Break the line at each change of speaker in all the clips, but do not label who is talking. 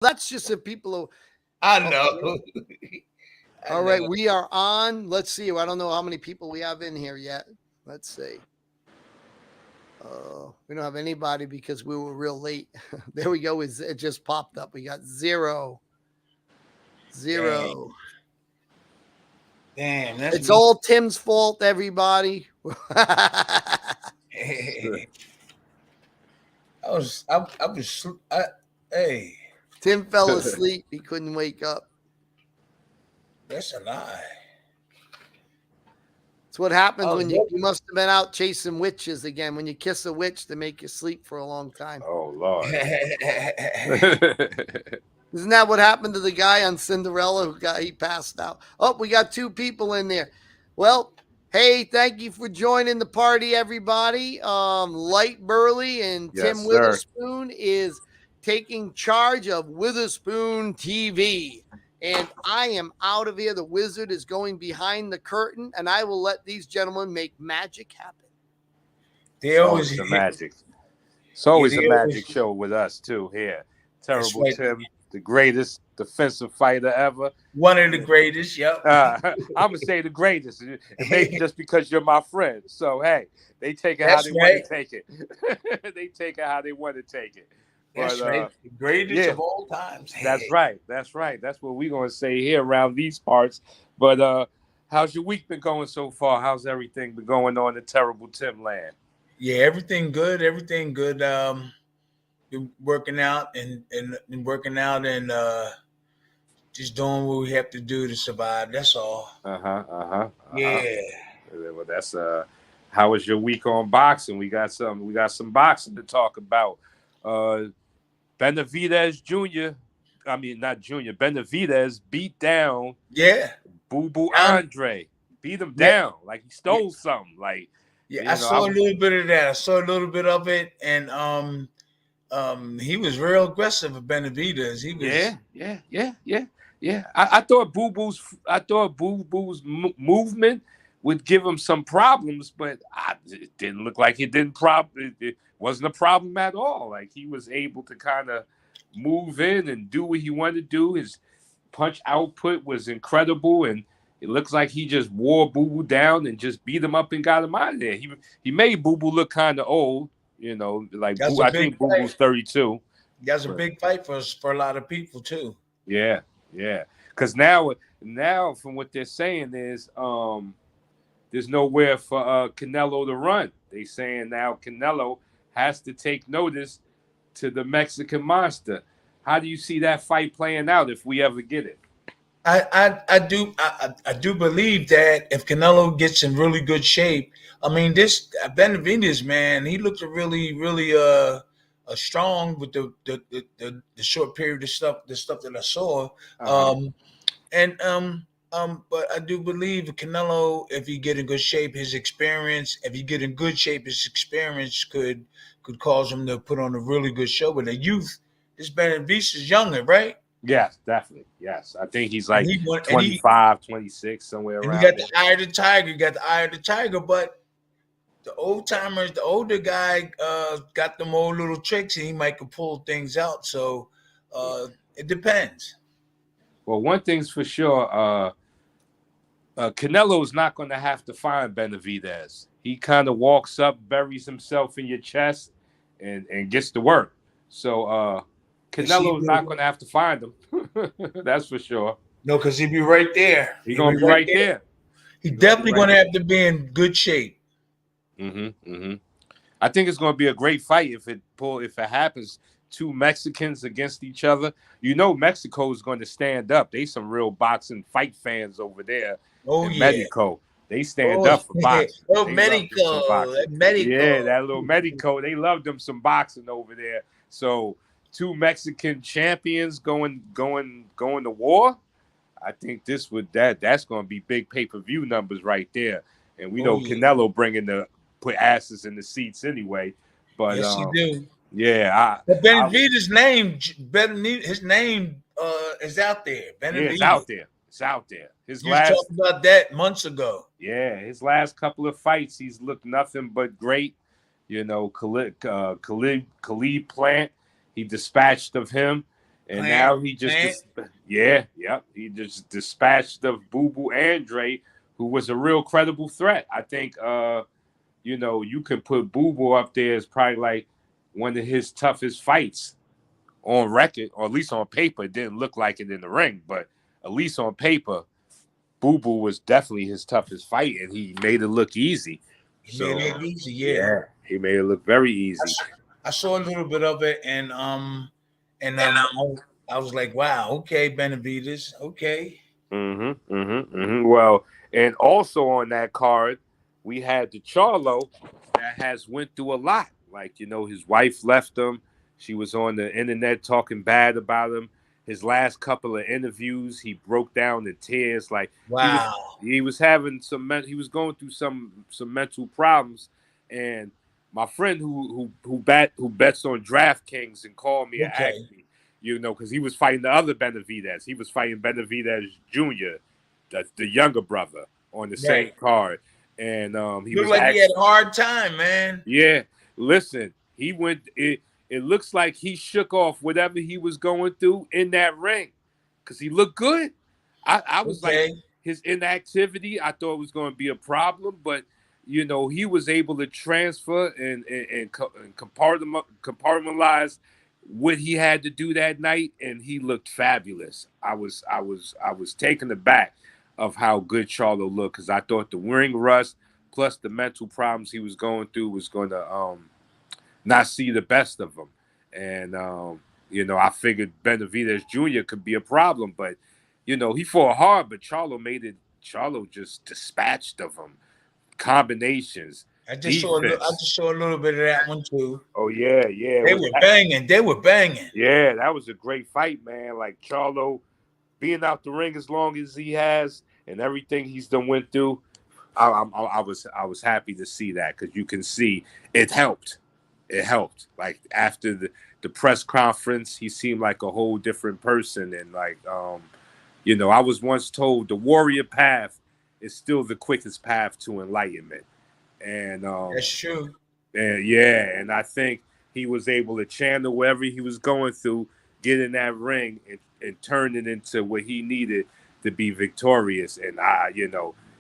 That's just if people are.
I
Okay.
know. I
All right,
know.
we are on. Let's see. I don't know how many people we have in here yet. Let's see. We don't have anybody because we were real late. There we go. It just popped up. We got zero.
Dang.
Zero.
Damn, that's
It's
me.
all Tim's fault, everybody.
I was, hey,
Tim fell asleep. He couldn't wake up.
that's a lie.
It's what happens
I
when
was
you
working.
must have been out chasing witches again. When you kiss a witch, they make you sleep for a long time.
Oh Lord.
Isn't that what happened to the guy on Cinderella he passed out? Oh, we got two people in there. Well, hey, thank you for joining the party, everybody. Lyte Burley and
Yes,
Tim
sir.
Witherspoon is taking charge of Witherspoon TV. And I am out of here. The wizard is going behind the curtain, and I will let these gentlemen make magic happen.
They
It's
always
always a
hit.
magic. It's always a
They always.
magic show with us too here.
That's
Terrible
right.
Tim, the greatest defensive fighter ever.
One of the greatest. Yep.
I'm gonna say the greatest, and maybe just because you're my friend. So hey, they take it how
That's
they want to
right.
take it. They take it how they want to take it.
That's
But
right. The greatest
yeah,
of all times.
that's right. That's right. That's what we're gonna say here around these parts. But how's your week been going so far? How's everything been going on in terrible Tim land?
Yeah, everything good. Everything good. Been working out and working out and just doing what we have to do to survive. That's all.
Uh-huh. Uh-huh. Uh-huh.
Yeah.
Well, that's how was your week on boxing? We got some boxing to talk about. Uh Benavidez Jr. I mean not Junior. Benavidez beat down
Yeah.
Boo Boo
Um,
Andre. Beat him
yeah.
down like he
Yeah.
stole something. Like,
Yeah. I
you know, I
saw a
was
little bit of that. I saw a little bit of it, and he was real aggressive with Benavidez. He was.
yeah. I thought Boo Boo's movement would give him some problems, but it didn't look like it didn't it wasn't a problem at all. Like he was able to kind of move in and do what he wanted to do. His punch output was incredible, and it looks like he just wore Boo Boo down and just beat him up and got him out of there. He made Boo Boo look kind of old, like
That's
Boo.
a
I
big
think Boo
fight.
Boo's 32.
That's a
But
big fight for a lot of people too.
yeah, yeah. Because now from what they're saying is there's nowhere for Canelo to run. They saying now Canelo has to take notice to the Mexican monster. How do you see that fight playing out if we ever get it?
I do believe that if Canelo gets in really good shape, I mean this Benavidez man, he looked really strong with the short period of the stuff that I saw.
Uh-huh.
Um, and but I do believe Canelo, if he get in good shape, his experience, if he get in good shape, his experience could cause him to put on a really good show. But the youth, this Benavidez is younger, right?
Yes, definitely. Yes. I think he's
And
like
he won,
25, 26, somewhere
and he
around
got the
there.
eye of the tiger. He got the eye of the tiger, but the old timers, the older guy, got them old little tricks, and he might could pull things out. So
Yeah.
it depends.
Well, one thing's for sure, Canelo's not going to have to find Benavidez. He kind of walks up, buries himself in your chest, and gets to work. So
Yes, he
Canelo's not
will.
going to have to find him. That's for sure.
No, because he'd be right there.
He's
He'll be
going to be
right
right
there.
there.
He's
He's going to be
definitely
right
going to
there.
have to be in good shape.
Mm-hmm. I think it's going to be a great fight if it happens. Two Mexicans against each other. Mexico is going to stand up. They some real boxing fight fans over there
Oh
in
yeah.
Mexico. They stand
Oh,
up for boxing.
oh
They love them some
Medico,
boxing. Yeah,
Medico.
that little Mexico. They love them some boxing over there. So two Mexican champions going to war. I think that's going to be big pay-per-view numbers right there. And we
Oh
know
yeah.
Canelo bringing the put asses in the seats anyway. But
Yes, he do.
yeah,
But
I
Benavidez's name, his name is out there.
yeah, it's
Benavidez.
out there. It's out there. His
You was
last
talking about that months ago.
his last couple of fights, he's looked nothing but great. Khalid Plant, he dispatched of him. And now he just,
Plant.
he just dispatched of Boo Boo Andre, who was a real credible threat. I think, you can put Boo Boo up there as probably like one of his toughest fights on record, or at least on paper. It didn't look like it in the ring, but at least on paper, Boo Boo was definitely his toughest fight, and he made it look easy.
He made it look easy, yeah.
Yeah, he made it look very easy.
I saw a little bit of it, and I was like, wow, okay, Benavidez, okay.
Well, and also on that card, we had the Charlo that has went through a lot. Like, his wife left him. She was on the internet talking bad about him. His last couple of interviews, he broke down in tears. Like,
wow,
he was having he was going through some mental problems. And my friend who bets on DraftKings and called me and asked me, because he was fighting the other Benavidez. He was fighting Benavidez Jr., the younger brother, on the same card. And he
looked like he had a hard time, man.
Yeah, listen, he went. It looks like he shook off whatever he was going through in that ring, because he looked good. I was like, his inactivity, I thought was going to be a problem, but he was able to transfer and compartmentalize what he had to do that night, and he looked fabulous. I was taken aback of how good Charlo looked, because I thought the ring rust plus the mental problems he was going through was going to not see the best of him. And I figured Benavidez Jr. could be a problem, but he fought hard, but Charlo just dispatched of him. Combinations.
I just saw a little bit of that one too.
Oh yeah.
They were banging.
Yeah, that was a great fight, man. Like, Charlo being out the ring as long as he has and everything he's done went through, I was happy to see that, because you can see it helped. It helped. Like, after the press conference, he seemed like a whole different person. And like, I was once told the warrior path is still the quickest path to enlightenment. And
that's true.
And I think he was able to channel whatever he was going through, get in that ring, and turn it into what he needed to be victorious. And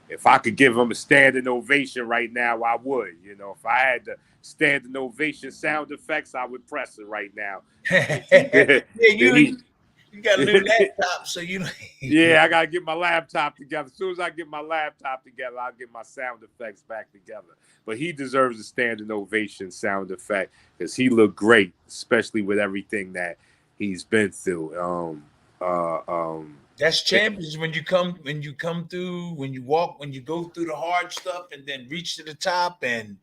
if I could give him a standing ovation right now, I would. If I had the standing ovation sound effects, I would press it right now.
You got a new laptop, so you.
Yeah, I gotta get my laptop together. As soon as I get my laptop together, I'll get my sound effects back together. But he deserves a standing ovation sound effect, because he looked great, especially with everything that he's been through.
That's champions when you come through, when you go through the hard stuff and then reach to the top, and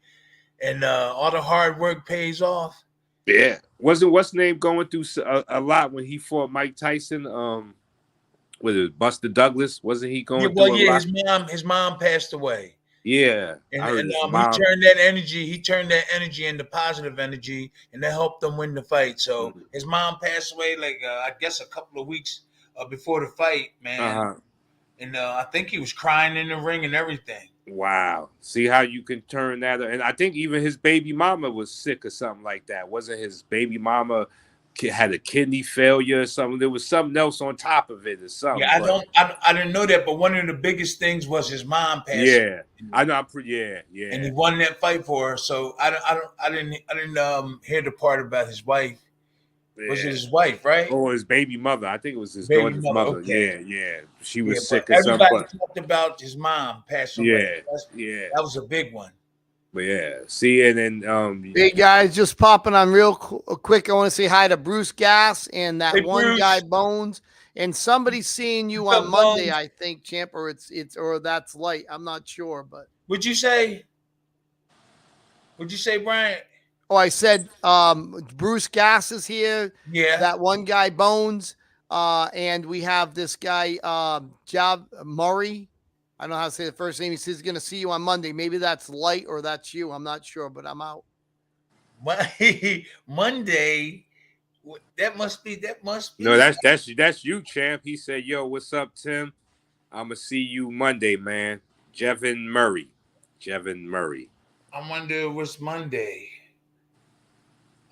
all the hard work pays off.
Yeah, wasn't what's name going through a lot when he fought Mike Tyson? Was it Buster Douglas? Wasn't he going through a lot?
His mom passed away.
Yeah,
and he turned that energy into positive energy, and that helped them win the fight. So his mom passed away, like I guess a couple of weeks before the fight, man. And I think he was crying in the ring and everything.
Wow. See how you can turn that. And I think even his baby mama was sick or something like that. Wasn't his baby mama had a kidney failure or something? There was something else on top of it or something.
Yeah, I didn't know that, but one of the biggest things was his mom passed.
Yeah, I know. Yeah.
And he won that fight for her. So I didn't hear the part about his wife. Yeah. Was it his wife, right?
Or his baby mother? I think it was his daughter's mother. Okay. Yeah. She was sick or something.
Everybody talked about his mom passing away.
Yeah.
That was a big one.
But yeah, see, and then
hey guys, just popping on real quick. I want to say hi to Bruce Gass and that one guy Bones, and somebody's seeing you on Monday, I think, champ, or it's or that's Lyte. I'm not sure, but
What'd you say, Brian?
Oh, I said Bruce Gass is here.
Yeah.
That one guy, Bones. And we have this guy, Jav Murray. I don't know how to say the first name. He says he's going to see you on Monday. Maybe that's Lyte or that's you. I'm not sure, but I'm out.
Monday? That must be.
No, that's you, champ. He said, yo, what's up, Tim? I'm going to see you Monday, man. Jevin Murray.
I wonder what's Monday.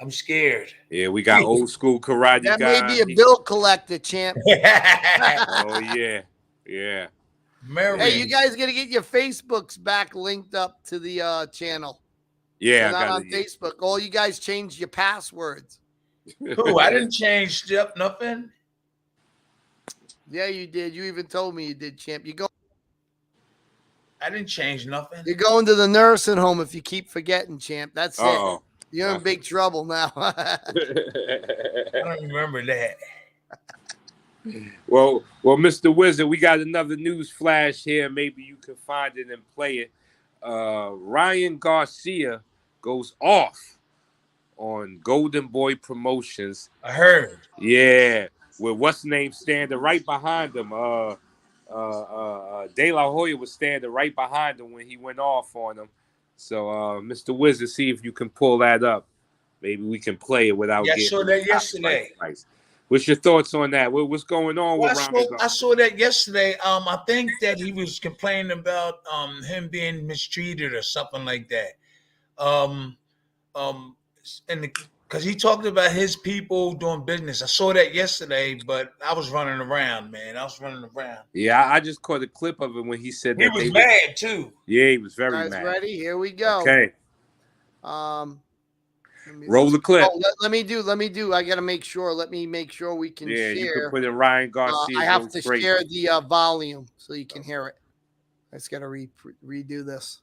I'm scared.
Yeah, we got old school karate
That
guy.
may be a bill collector, champ.
Oh yeah, yeah.
Hey, you
Marion.
guys got to get your Facebooks back linked up to the channel.
Yeah,
We're
I
not
got
on
it.
Facebook. All you guys changed your passwords.
Who? I didn't change nothing.
Yeah, you did. You even told me you did, champ.
I didn't change nothing.
You're going to the nursing home if you keep forgetting, champ. That's it.
Uh-oh.
You're in big trouble now.
I don't remember that.
Well, Mr. Wizard, we got another news flash here. Maybe you can find it and play it. Ryan Garcia goes off on Golden Boy Promotions.
I heard.
Yeah, with what's name standing right behind him. De La Hoya was standing right behind him when he went off on him. So, Mr. Wizard, see if you can pull that up. Maybe we can play it without
Yeah, I
getting
saw that yesterday.
What's your thoughts on that? What's going on with Ryan?
I saw that yesterday. I think that he was complaining about him being mistreated or something like that. Because he talked about his people doing business. I saw that yesterday, but I was running around, man.
Yeah, I just caught a clip of it when he said
he
that
was mad too.
Yeah, he was very
guys
mad.
Ready? Here we go.
Okay. Roll the clip.
Oh, let me do. I got to make sure. Let me make sure we can share.
You can put in Ryan Garcia.
I have to share the volume so you can hear it. I just got to redo this.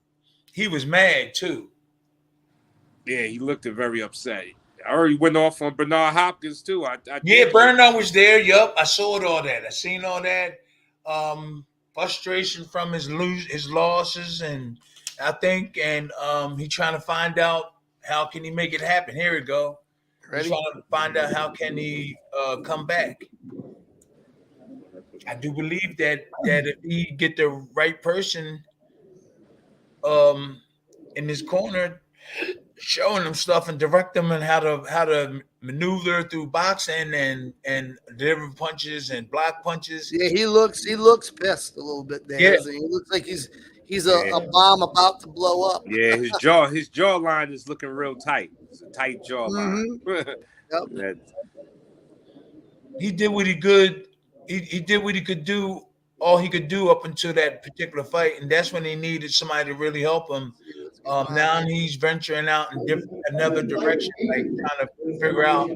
He was mad too.
Yeah, he looked very upset. I already went off on Bernard Hopkins too.
Bernard was there. Yup, I saw it all that. I seen all that. Frustration from his losses, and I think, he trying to find out how can he make it happen. Here we go. Ready? He's trying to find out how can he come back. I do believe that if he get the right person in his corner, showing them stuff and direct them and how to maneuver through boxing and deliver punches and block punches.
Yeah, he looks pissed a little bit there.
Yeah.
He looks like he's a bomb about to blow up.
Yeah, his jawline is looking real tight. It's a tight jawline.
Mm-hmm.
Yep.
He did what he could. He did what he could do. All he could do up until that particular fight, and that's when he needed somebody to really help him. Now he's venturing out in another direction, like trying to figure out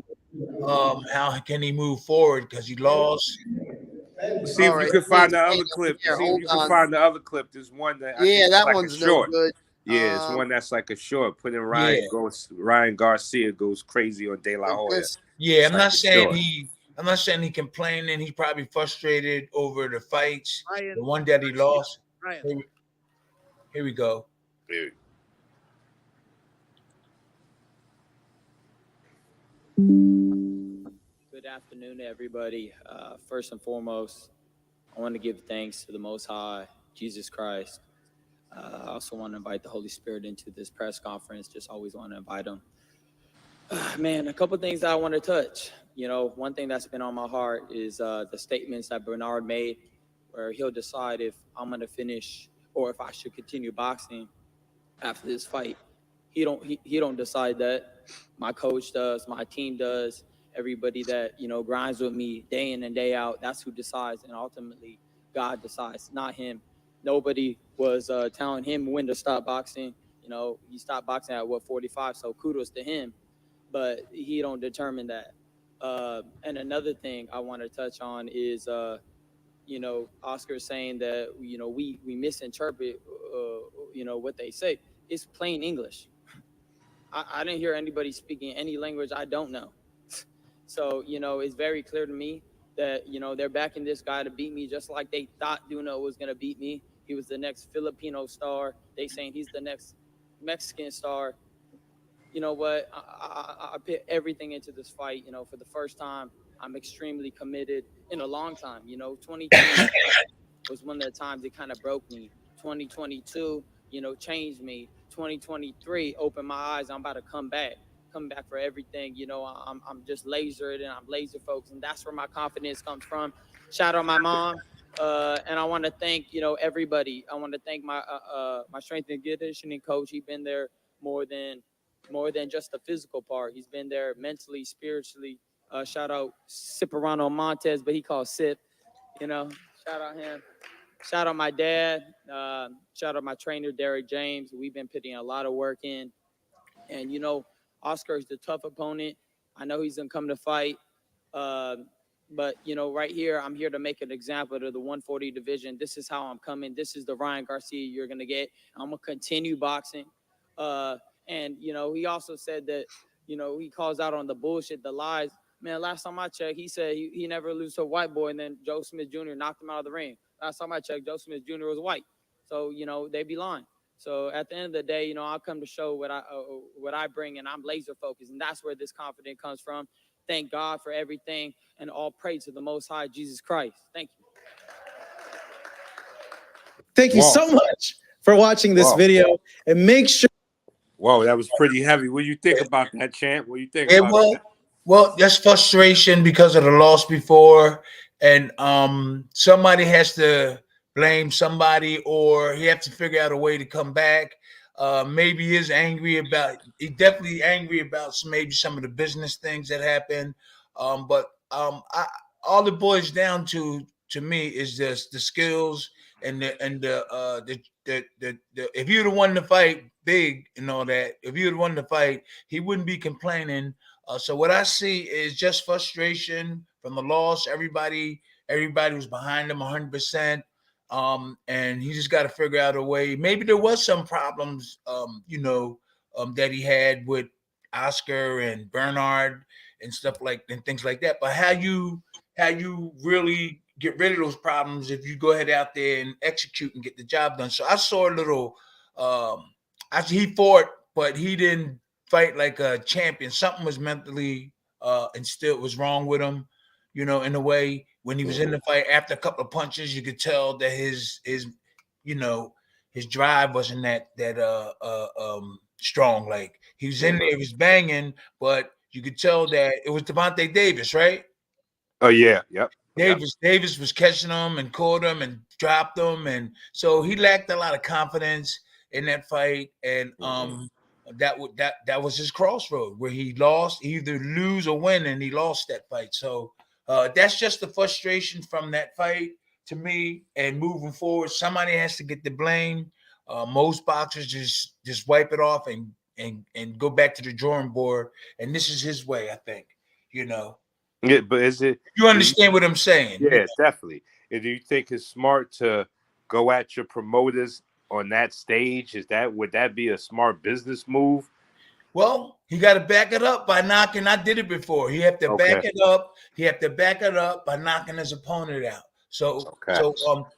how can he move forward because he lost.
See if you can find the other clip. See if you can find the other clip. There's one that
that
like
one's
short.
No good.
Yeah, it's one that's like a short. Put in Ryan Garcia goes crazy on De La Hoya.
Yeah, I'm not saying he complaining. He probably frustrated over the fights, the one that he lost. Here we go.
Good afternoon, everybody. First and foremost, I want to give thanks to the Most High, Jesus Christ. I also want to invite the Holy Spirit into this press conference. Just always want to invite him. Man, a couple things that I want to touch. You know, one thing that's been on my heart is the statements that Bernard made, where he'll decide if I'm going to finish or if I should continue boxing after this fight. He don't decide that. My coach does. My team does. Everybody that, grinds with me day in and day out, that's who decides. And ultimately, God decides, not him. Nobody was telling him when to stop boxing. He stopped boxing at 45, so kudos to him. But he don't determine that. And another thing I want to touch on is, Oscar saying that, we misinterpret, what they say. It's plain English. I didn't hear anybody speaking any language I don't know. So, it's very clear to me that, they're backing this guy to beat me just like they thought Duno was going to beat me. He was the next Filipino star. They saying he's the next Mexican star. You know what? I put everything into this fight. For the first time, I'm extremely committed in a long time. 2020 was one of the times it kind of broke me. 2022, changed me. 2023 opened my eyes. I'm about to come back for everything. I'm just lasered and I'm laser focused, and that's where my confidence comes from. Shout out my mom. And I want to thank, everybody. I want to thank my strength and conditioning coach. He's been there more than more than just the physical part. He's been there mentally, spiritually. Shout out Cipriano Montez, but he calls Sip. You know, shout out him. Shout out my dad. Shout out my trainer, Derek James. We've been putting a lot of work in. And, you know, Oscar is the tough opponent. I know he's going to come to fight. But, you know, right here, I'm here to make an example of the 140 division. This is how I'm coming. This is the Ryan Garcia you're going to get. I'm going to continue boxing. And, you know, he also said that, you know, he calls out on the bullshit, the lies. Man, last time I checked, he said he never lose to a white boy, and then Joe Smith Jr. knocked him out of the ring. Last time I checked, Joe Smith Jr. was white. So, you know, they be lying. So at the end of the day, you know, I'll come to show what I bring, and I'm laser focused. And that's where this confidence comes from. Thank God for everything, and all praise to the Most High, Jesus Christ. Thank you.
Thank you so much for watching this video, and make sure.
Whoa, that was pretty heavy. What do you think about that, champ? What do you think about that?
Well, that's frustration because of the loss before, and somebody has to blame somebody, or he has to figure out a way to come back. Maybe he's definitely angry about maybe some of the business things that happened. But all it boils down to me is just the skills and the if you'd have won the fight big and all that, if you'd have won the fight, he wouldn't be complaining. So what I see is just frustration from the loss. Everybody was behind him 100%. And he just got to figure out a way. Maybe there was some problems, that he had with Oscar and Bernard and stuff and things like that. But how you really get rid of those problems if you go ahead out there and execute and get the job done. So I saw a little. He fought, but he didn't fight like a champion. Something was mentally instilled was wrong with him. In a way, when he was in the fight, after a couple of punches, you could tell that his drive wasn't that strong. Like he was in there, he was banging, but you could tell that it was Devontae Davis, right?
Oh yeah, yep.
Davis was catching him and caught him and dropped him, and so he lacked a lot of confidence in that fight, and that was his crossroad where he lost. He either lose or win, and he lost that fight. So that's just the frustration from that fight to me. And moving forward, somebody has to get the blame. Most boxers just wipe it off and go back to the drawing board. And this is his way, I think.
Yeah, but is it?
You understand what I'm saying?
Yeah, definitely. And do you think it's smart to go at your promoters on that stage? Would that be a smart business move?
Well, he got to back it up by knocking. I did it before. He have to back it up. He have to back it up by knocking his opponent out. So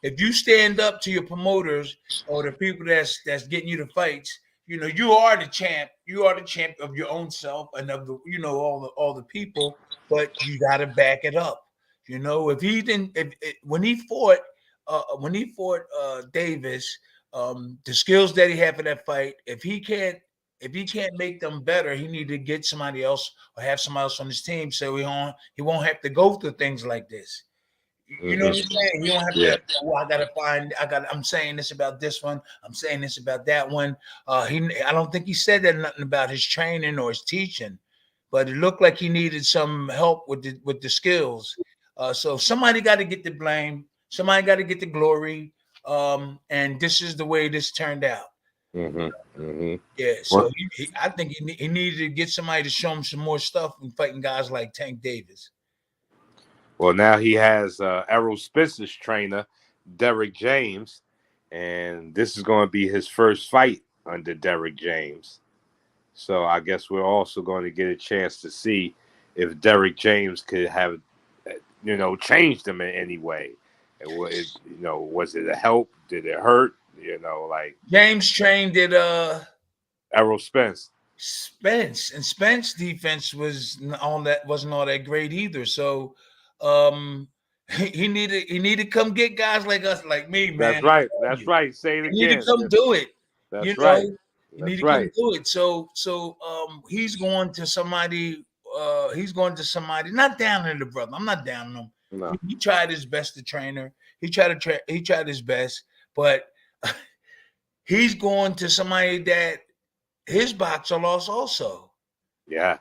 if you stand up to your promoters or the people that's getting you the fights, you are the champ. You are the champ of your own self and of the all the people. But you got to back it up. If he didn't, when he fought Davis, the skills that he had for that fight, if he can't make them better, he need to get somebody else or have somebody else on his team so he won't have to go through things like this. You know what I'm saying? You don't have to. I'm saying this about this one. I'm saying this about that one. I don't think he said that nothing about his training or his teaching, but it looked like he needed some help with the skills. So somebody got to get the blame. Somebody got to get the glory. And this is the way this turned out. Yeah. So I think he needed to get somebody to show him some more stuff and fighting guys like Tank Davis.
Well, now he has Errol Spence's trainer, Derek James, and this is going to be his first fight under Derek James. So I guess we're also going to get a chance to see if Derek James could have, changed him in any way. Was it a help? Did it hurt?
James trained at
Errol Spence.
Spence defense wasn't all that great either. So he needed to come get guys like us, like me, man.
That's right. Say it again.
You need to come do it.
That's right.
You need to come do it. So he's going to somebody. Not down on the brother. I'm not down on him.
No.
He tried his best to train her. He tried his best, but he's going to somebody that his boxer lost also.
Yeah.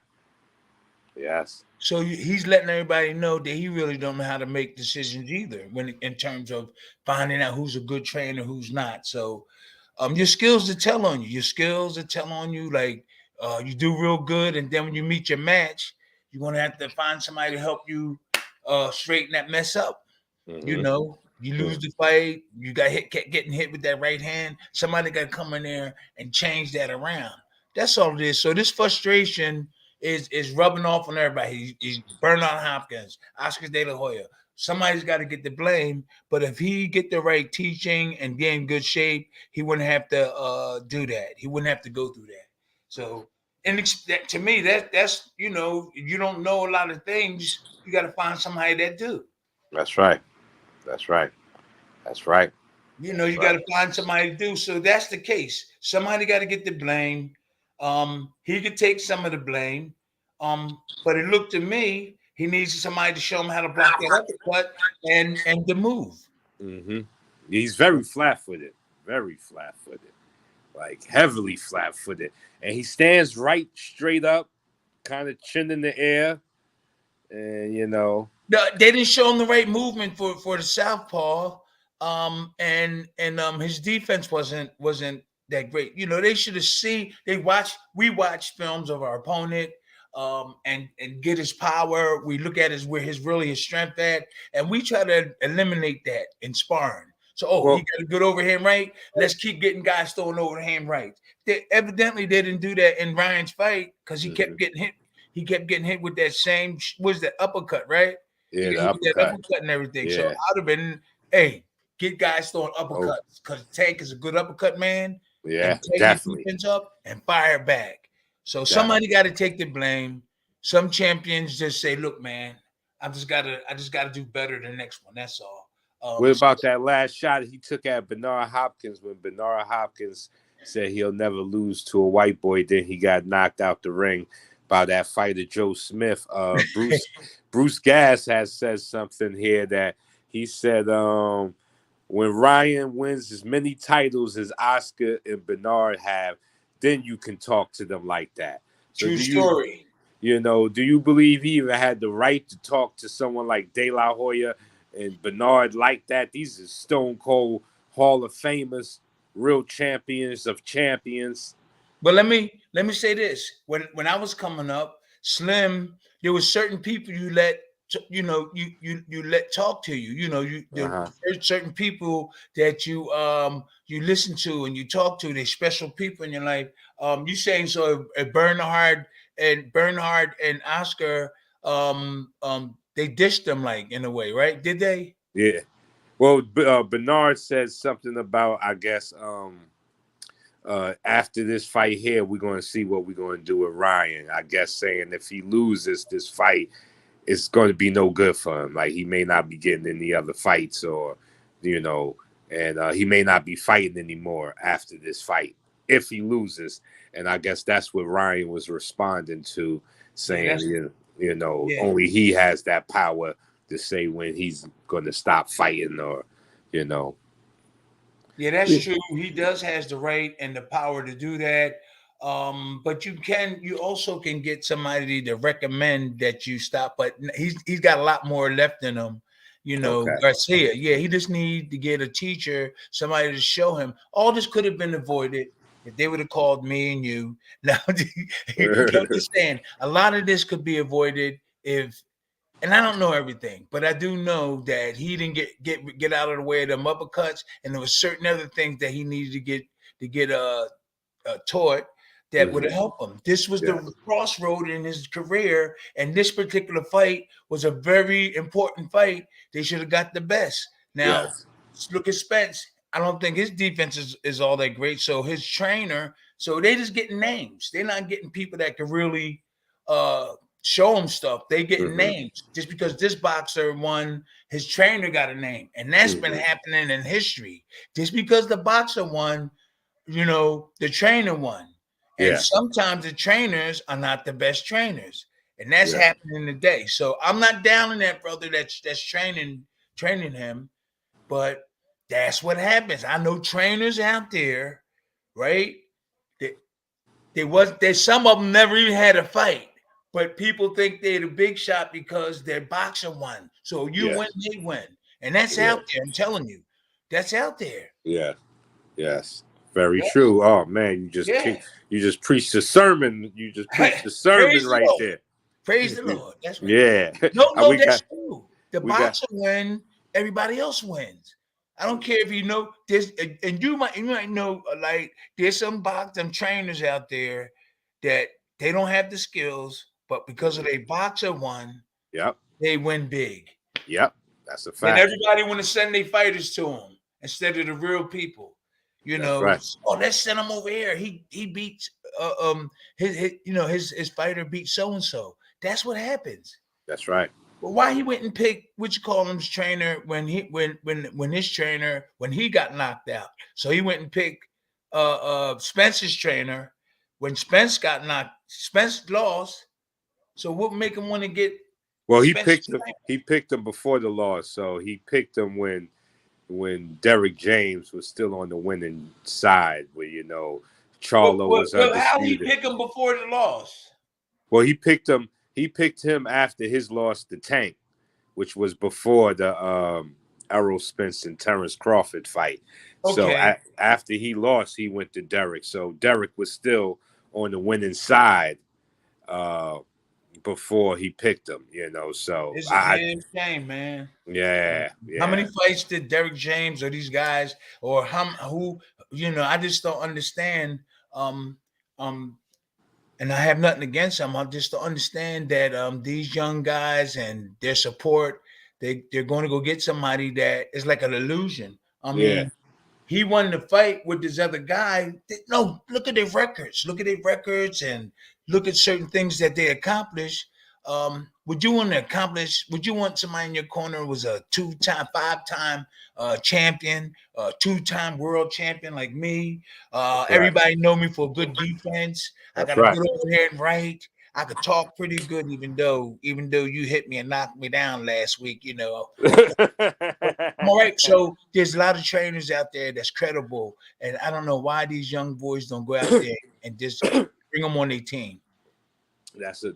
Yes.
So he's letting everybody know that he really don't know how to make decisions either when in terms of finding out who's a good trainer, who's not. So your skills to tell on you. Your skills to tell on you. Like you do real good, and then when you meet your match, you're gonna have to find somebody to help you straighten that mess up. You know, you lose the fight, you got kept getting hit with that right hand. Somebody got to come in there and change that around. That's all it is. So this frustration is rubbing off on everybody. He's Bernard Hopkins, Oscar De La Hoya. Somebody's got to get the blame. But if he get the right teaching and get in good shape, he wouldn't have to do that. He wouldn't have to go through that. So, and to me, that's you don't know a lot of things. You got to find somebody that do.
That's right. That's right. That's right.
You got to find somebody to do. So that's the case. Somebody got to get the blame. He could take some of the blame. But it looked to me, he needs somebody to show him how to block that uppercut and to move.
He's very flat-footed. Very flat-footed. Like heavily flat-footed. And he stands right straight up, kind of chin in the air. And
they didn't show him the right movement for the southpaw, and his defense wasn't that great. They should have seen. We watched films of our opponent, and get his power. We look at where his strength at, and we try to eliminate that in sparring. So, he got a good overhand right. Let's keep getting guys throwing overhand rights. They didn't do that in Ryan's fight because he kept getting hit. He kept getting hit with that same, was that uppercut, right?
Yeah,
the uppercut and everything. Yeah. So I'd have been, get guys throwing uppercuts because Tank is a good uppercut man.
Yeah,
take
definitely.
His defense up and fire back. So somebody got to take the blame. Some champions just say, "Look, man, I just gotta do better the next one." That's all.
What about that last shot he took at Bernard Hopkins when Bernard Hopkins said he'll never lose to a white boy? Then he got knocked out the ring by that fighter Joe Smith. Bruce Gass has said something here that he said when Ryan wins as many titles as Oscar and Bernard have, then you can talk to them like that. So
True story.
Do you believe he even had the right to talk to someone like De La Hoya and Bernard like that? These are stone cold Hall of Famers, real champions of champions.
But let me say this: when I was coming up, Slim, there were certain people you let let talk to you. There's certain people that you listen to and you talk to. They're special people in your life. You saying so? Bernhard and Oscar, they dished them like in a way, right? Did they?
Yeah. Well, Bernard said something about, I guess, after this fight here, we're going to see what we're going to do with Ryan. I guess saying if he loses this fight, it's going to be no good for him. Like he may not be getting any other fights, or and he may not be fighting anymore after this fight if he loses. And I guess that's what Ryan was responding to, saying only he has that power to say when he's going to stop fighting, or
Yeah, that's true. He has the right and the power to do that. But you also can get somebody to recommend that you stop. But he's got a lot more left in him. Garcia. Yeah, he just need to get a teacher, somebody to show him. All this could have been avoided if they would have called me and you. Now you understand. A lot of this could be avoided if. And I don't know everything, but I do know that he didn't get out of the way of them uppercuts, and there was certain other things that he needed to get taught that would have helped him. This was the crossroad in his career, and this particular fight was a very important fight. They should have got the best. Now, look at Spence. I don't think his defense is all that great. So his trainer, so they just getting names. They're not getting people that can really show them stuff. They get names just because this boxer won, his trainer got a name, and that's been happening in history. Just because the boxer won, the trainer won, and sometimes the trainers are not the best trainers, and that's happening today. So I'm not down on that brother that's training him, but that's what happens. I know trainers out there, right? There's some of them never even had a fight, but people think they're the big shot because their boxer won. So you win, they win, and that's out there. I'm telling you, that's out there.
Yeah. Yes. Very true. Oh man, you just preached the sermon. You just preached the sermon right there.
Praise the Lord. That's right.
Yeah.
No, that's true. The boxer win, everybody else wins. I don't care if you know this, and you might know, like there's some boxing trainers out there that they don't have the skills, but because of their boxer won, they win big.
Yep, that's a fact.
And everybody want to send their fighters to them instead of the real people. You know, let's send him over here. He beats his fighter beat so and so. That's what happens.
That's right.
Well, why he went and picked his trainer when he got knocked out? So he went and picked Spence's trainer when Spence got knocked. Spence lost. So what would make him want to get?
Well, he picked him before the loss. So he picked him when Derrick James was still on the winning side, where Charlo was undisputed.
How he pick him before the loss?
Well, he picked him after his loss to Tank, which was before the Errol Spence and Terrence Crawford fight. Okay. So after he lost, he went to Derrick. So Derrick was still on the winning side before he picked him, So
it's a damn shame, man.
Yeah.
How many fights did Derrick James or these guys or who I just don't understand. And I have nothing against them. I just don't understand that these young guys and their support, they're going to go get somebody that is like an illusion. I mean, he won the fight with this other guy. No, look at their records. Look at their records and look at certain things that they accomplished. Would you want somebody in your corner who was a 2-time, 5-time champion, 2-time world champion like me? Everybody know me for good defense. I got a good overhand right. I could talk pretty good, even though you hit me and knocked me down last week, I'm all right. So there's a lot of trainers out there that's credible, and I don't know why these young boys don't go out there and just bring them on their team.
That's a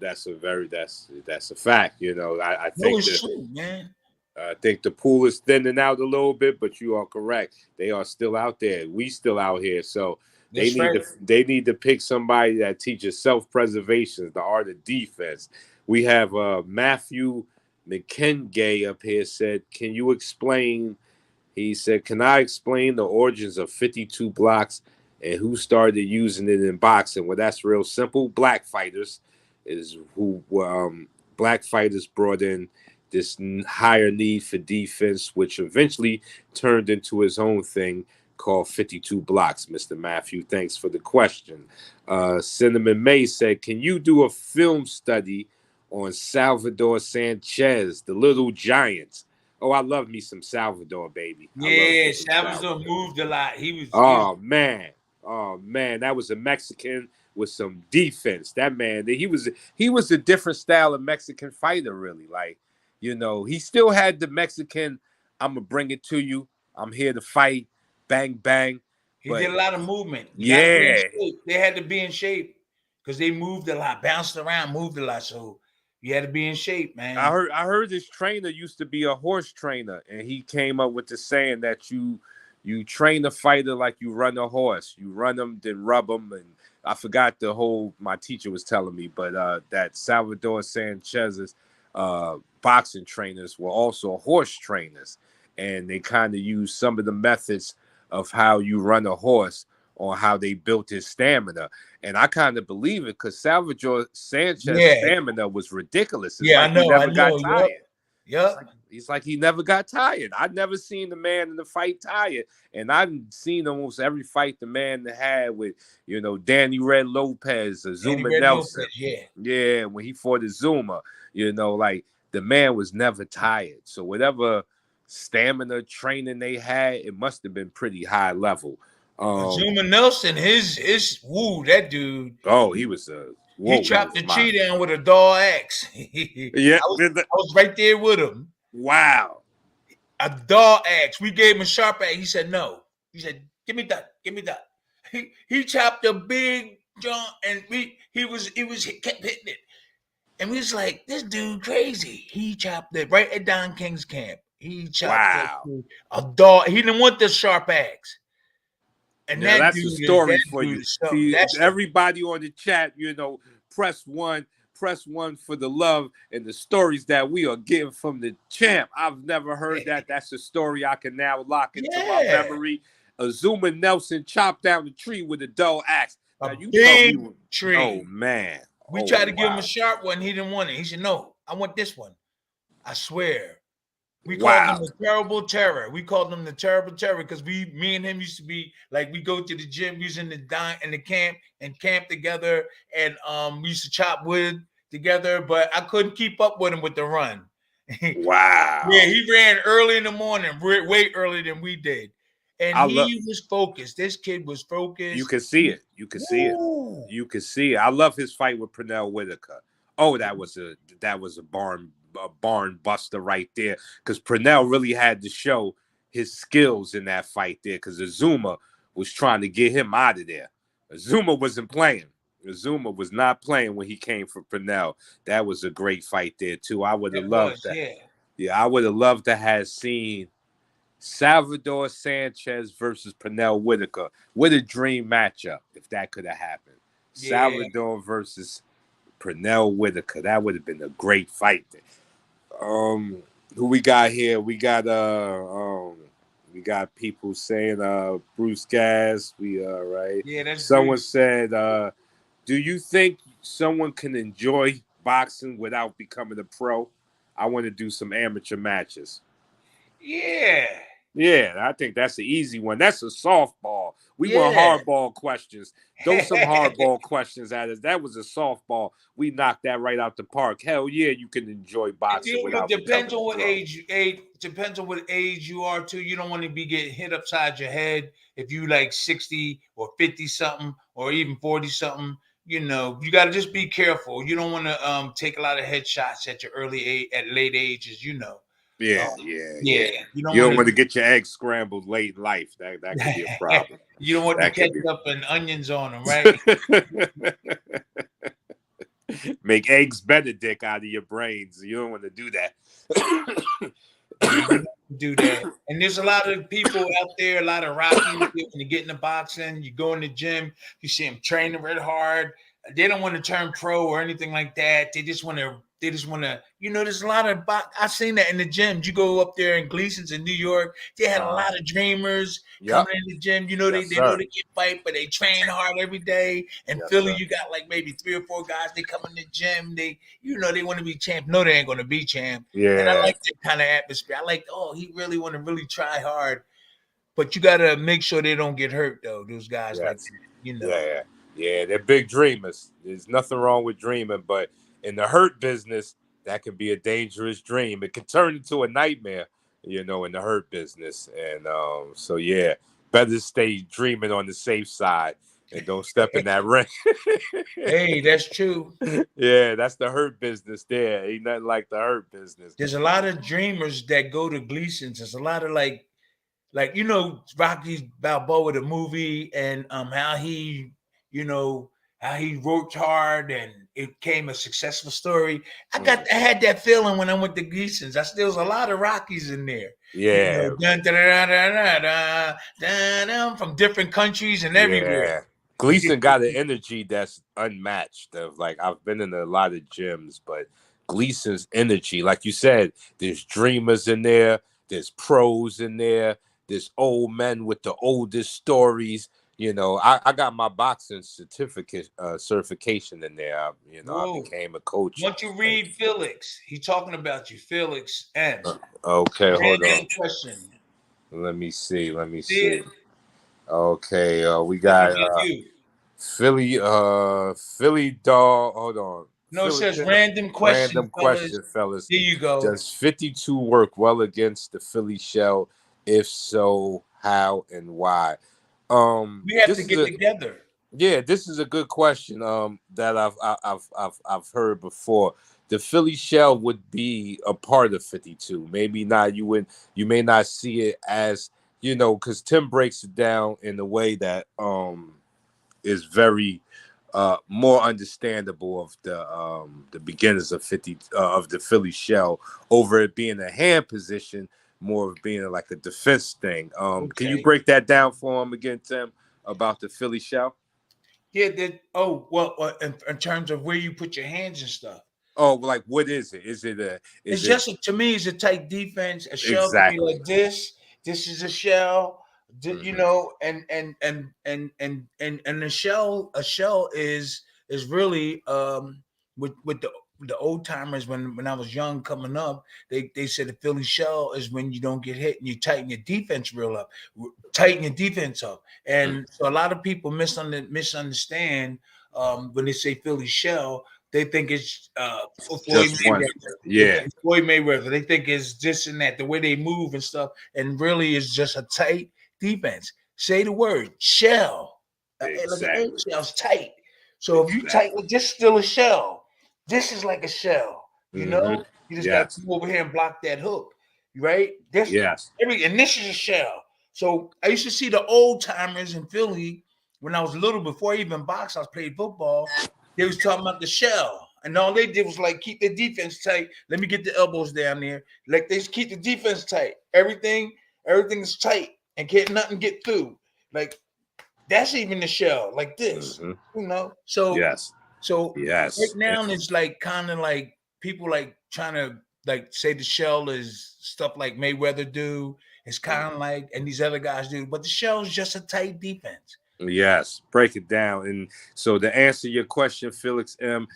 fact. I think
it's true, man.
I think the pool is thinning out a little bit, but you are correct. They are still out there. We still out here. So they need to pick somebody that teaches self-preservation, the art of defense. We have Matthew McKengay up here said, can you explain? He said, can I explain the origins of 52 blocks and who started using it in boxing? Well, that's real simple. Black fighters black fighters brought in this higher need for defense, which eventually turned into his own thing called 52 blocks. Mr. Matthew, thanks for the question. Cinnamon May said, can you do a film study on Salvador Sanchez, the little giant? Oh, I love me some Salvador, baby.
Yeah, Salvador moved a lot.
Man, that was a Mexican with some defense. That man, he was a different style of Mexican fighter, really. Like, he still had the Mexican, I'm gonna bring it to you. I'm here to fight. Bang, bang.
He did a lot of movement.
They
had to be in shape because they moved a lot, bounced around, moved a lot. So you had to be in shape, man.
I heard his trainer used to be a horse trainer, and he came up with the saying that you train a fighter like you run a horse. You run them, then rub them, and I forgot my teacher was telling me, but that Salvador Sanchez's boxing trainers were also horse trainers, and they kind of used some of the methods of how you run a horse on how they built his stamina. And I kind of believe it because Salvador Sanchez's stamina was ridiculous.
I know.
Got tired.
Yep.
He's like he never got tired. I'd never seen the man in the fight tired. And I've seen almost every fight the man had with, Danny Red Lopez, Zuma Nelson. Yeah, when he fought Zuma, like the man was never tired. So whatever stamina training they had, it must have been pretty high level.
Zuma Nelson, that dude.
Oh, he was
he chopped the tree down with a dull axe.
Yeah,
I was right there with him.
Wow,
a dull axe. We gave him a sharp axe. He said no. He said, "Give me that. Give me that." He chopped a big John, and he kept hitting it. And we was like, this dude crazy. He chopped it right at Don King's camp. He chopped that
Wow.
dude a dog. He didn't want the sharp axe. And
Now
that
that's a
dude is
story for you.
something.
See,
That's
everybody on the chat, press one for the love and the stories that we are getting from the champ. I've never heard that. That's a story I can now lock into my memory. Azuma Nelson chopped down the tree with a dull axe. Now,
a
you
big
tell me,
tree.
oh man,
We tried to give him a sharp one. He didn't want it. He said, "No, I want this one." I swear. We called him the Terrible Terror. We called him the Terrible Terror because me and him used to be like, we go to the gym, we was in the camp and camp together, and we used to chop wood together, but I couldn't keep up with him with the run.
Wow.
Yeah, he ran early in the morning, way earlier than we did. And he was focused. This kid was focused.
You can see it. You can see it. You can see it. I love his fight with Pernell Whitaker. Oh, that was a barn buster right there, because Pernell really had to show his skills in that fight there, because Azuma was trying to get him out of there. Azuma wasn't playing. Azuma was not playing when he came for Pernell. That was a great fight there too. I would have loved that. Yeah, I would have loved to have seen Salvador Sanchez versus Pernell Whitaker. What a dream matchup if that could have happened. Yeah. Salvador versus Pernell Whitaker. That would have been a great fight. Who we got here? We got people saying Bruce Gas. Right. Yeah, that's someone Bruce. Said, do you think someone can enjoy boxing without becoming a pro? I want to do some amateur matches. Yeah, I think that's an easy one. That's a softball. We want hardball questions. Throw some hardball questions at us. That was a softball. We knocked that right out the park. Hell yeah, you can enjoy boxing without
depends on what age. Depends on what age you are too. You don't want to be getting hit upside your head if you like 60 or 50 something or even 40 something. You got to just be careful. You don't want to take a lot of headshots at your late ages. Yeah. You
don't want to get your eggs scrambled late in life. That could be a problem.
You don't want to ketchup and onions on them, right?
Make eggs Benedict out of your brains. You don't want to do that.
Do that. And there's a lot of people out there, a lot of Rockies, when you get into boxing, you go in the gym, you see them training really hard. They don't want to turn pro or anything like that. They just want to, there's a lot of I've seen that in the gyms. You go up there in Gleason's in New York, they had a lot of dreamers coming in the gym. They know they can fight, but they train hard every day. In Philly, you got like maybe 3 or 4 guys, they come in the gym, they want to be champ. No, they ain't going to be champ. Yeah. And I like that kind of atmosphere. I like, he really want to really try hard. But you got to make sure they don't get hurt, though, those guys
Yeah, they're big dreamers. There's nothing wrong with dreaming, but in the hurt business, that can be a dangerous dream. It can turn into a nightmare, in the hurt business. And better stay dreaming on the safe side and don't step in that ring.
Hey, that's true.
Yeah, that's the hurt business there. Ain't nothing like the hurt business.
There's a lot of dreamers that go to Gleason's. There's a lot of like Rocky Balboa, the movie, and how he how he worked hard and it became a successful story. I had that feeling when I went to Gleason's. There was a lot of Rockies in there.
Yeah.
From different countries and everywhere. Yeah.
Gleason got an energy that's unmatched. I've been in a lot of gyms, but Gleason's energy, like you said, there's dreamers in there, there's pros in there, there's old men with the oldest stories. I got my boxing certification in there. I became a coach.
Once you read Felix, he's talking about you, Felix M.
Okay, hold on.
Question.
Let me see. Okay, we got Philly Dog. Hold on.
No, it says random question,
fellas.
Here you go.
Does 52 work well against the Philly shell? If so, how and why?
We have to get together.
Yeah, this is a good question. That I've heard before. The Philly shell would be a part of 52. Maybe not. You may not see it as because Tim breaks it down in a way that is very more understandable of the beginners of the Philly shell over it being a hand position, more of being like a defense thing. Can you break that down for him again, Tim, about the Philly shell?
Yeah. In terms of where you put your hands and stuff.
Oh, like what is it? Is it
To me, it's a tight defense. A shell can be like this. This is a shell. You know, and a shell is really with the old timers when I was young coming up, they said the Philly shell is when you don't get hit and you tighten your defense up. And so a lot of people misunderstand when they say Philly shell. They think it's Floyd Mayweather.
Yeah.
Floyd Mayweather. They think it's this and that, the way they move and stuff, and really it's just a tight defense. Say the word shell. Like an eggshell's tight. So if you tight with this, still a shell. This is like a shell. You know, you just got to come over here and block that hook, right? And this is a shell. So I used to see the old timers in Philly when I was little. Before I even boxed, I was playing football. They was talking about the shell, and all they did was like keep the defense tight. Let me get the elbows down there. Like they just keep the defense tight. Everything's tight, and can't nothing get through. Like that's even the shell, like this. You know. So right now it's like kind of like people like trying to like say the shell is stuff like Mayweather do. It's kind of like, and these other guys do, but the shell is just a tight defense.
Yes, break it down. And so to answer your question, Felix M.,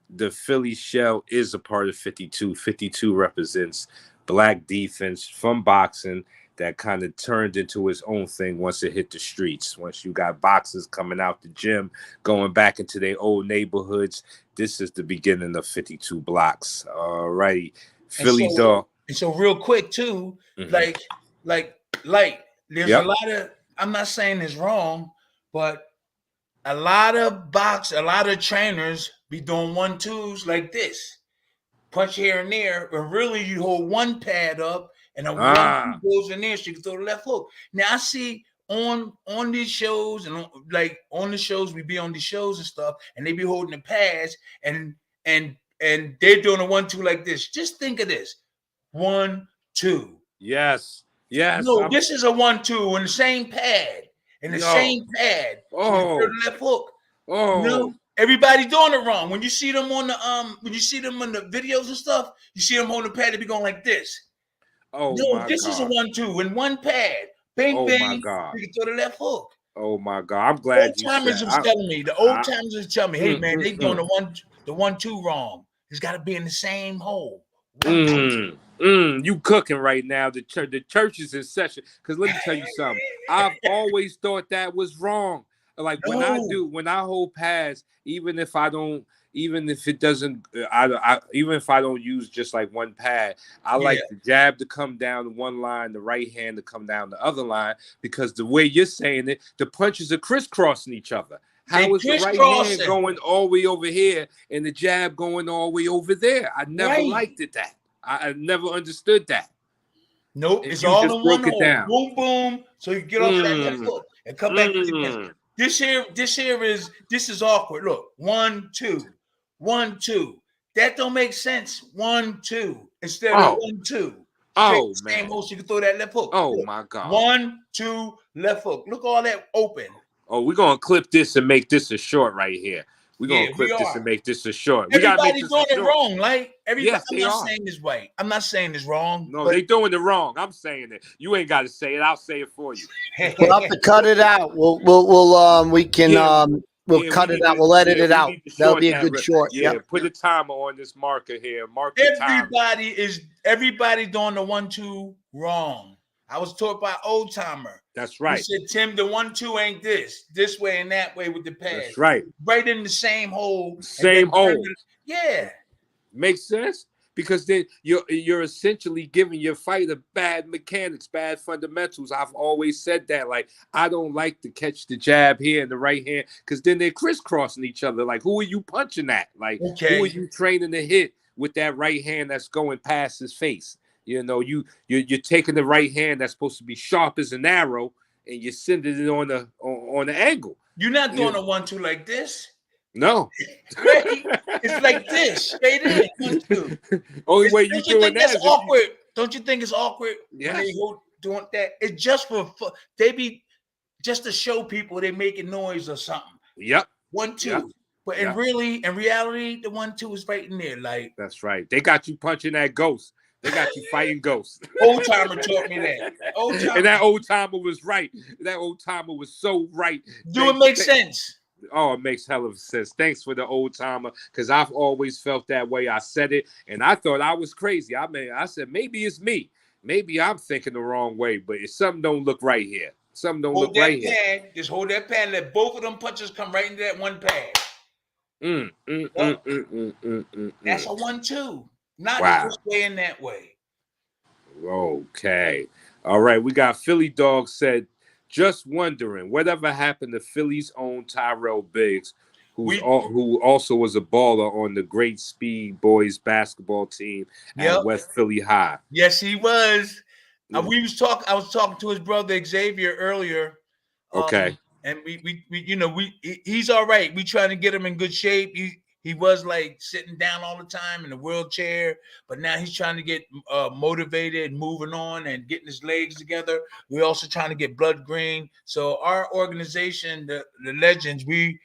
the Philly shell is a part of 52. 52 represents black defense from boxing that kind of turned into its own thing once it hit the streets. Once you got boxers coming out the gym, going back into their old neighborhoods, this is the beginning of 52 blocks. All righty. Philly dog.
And so real quick too, like there's a lot of, I'm not saying it's wrong, but a lot of trainers be doing 1-2s like this. Punch here and there, but really you hold one pad up and a 1-2 goes in there so you can throw the left hook. Now I see on these shows and on the shows, we be on these shows and stuff, and they be holding the pads and they're doing a 1-2 like this. Just think of this. 1-2.
Yes.
No, this is a 1-2 in the same pad. Same pad.
Oh,
the left hook.
Oh,
you know, everybody doing it wrong. When you see them on the videos and stuff, you see them holding the pad, they be going like this.
Oh,
no, this is a 1-2 in one pad. Bang, bang.
My God.
You can throw the left hook.
Oh my God, I'm glad
you said. The old timers was telling me, hey man, they doing the 1-2 wrong. It's got to be in the same hole.
You cooking right now. The church is in session. Because let me tell you something. I've always thought that was wrong. Like when I hold pads, even if I don't use just like one pad, I like the jab to come down one line, the right hand to come down the other line, because the way you're saying it, the punches are crisscrossing each other. How is the right hand going all the way over here and the jab going all the way over there? I never liked it that. I never understood that.
Nope, it's all in one hole. Boom, boom. So you get off that left foot and come back to defense. This is awkward. Look, 1-2, 1-2. That don't make sense. 1-2 instead of 1-2.
Oh man,
same hole, so you can throw that left hook.
Oh my God.
1-2 left hook. Look all that open.
Oh, we're gonna clip this and make this a short right here. We're gonna clip this and make this a short.
Everybody's doing it wrong, like everybody. I'm not saying it's right. I'm not saying it's wrong.
No, they doing it wrong. I'm saying it. You ain't got to say it. I'll say it for you.
We'll have to cut it out. We'll cut it out. We'll edit it out. That'll be a good short.
Yeah, put a timer on this marker here.
Everybody doing the 1-2 wrong. I was taught by old timer.
That's right.
He said, Tim, the 1-2 ain't this way and that way with the pads.
That's right.
Right in the same hole.
Same hole.
Yeah.
Makes sense? Because then you're essentially giving your fighter bad mechanics, bad fundamentals. I've always said that. Like, I don't like to catch the jab here in the right hand, because then they're crisscrossing each other. Like, who are you punching at? Like, who are you training to hit with that right hand that's going past his face? You know, you're taking the right hand that's supposed to be sharp as an arrow, and you're sending it on the angle.
You're not doing a 1-2 like this.
No.
Right? It's like this. Straight in. 1, 2.
Only way you
Don't you
doing
think
that
that's
is if you,
awkward? Don't you think it's awkward when they
yes.
doing that? It's just for they be just to show people they making noise or something.
Yep.
1, 2.
Yep.
But
Yep.
in reality, the 1, 2 is right in there. Like
That's right. They got you punching that ghost. They got you fighting ghosts.
old timer taught me that. Old timer.
And that old timer was right. That old timer was so right.
Do it make sense?
Oh, it makes hell of sense. Thanks for the old timer, because I've always felt that way. I said it, and I thought I was crazy. I said maybe it's me. Maybe I'm thinking the wrong way, but if something don't look right here. Something don't look right here.
Just hold that pad. Let both of them punches come right into that one pad. That's a 1, 2. Not this way and that way.
Okay. All right. We got Philly Dog said, just wondering, whatever happened to Philly's own Tyrell Biggs, who also was a baller on the Great Speed Boys basketball team at West Philly High.
Yes, he was. I was talking to his brother Xavier earlier.
Okay.
And he's all right. We trying to get him in good shape. He was like sitting down all the time in a wheelchair, but now he's trying to get motivated, moving on, and getting his legs together. We're also trying to get Blood Green. So our organization, the Legends, the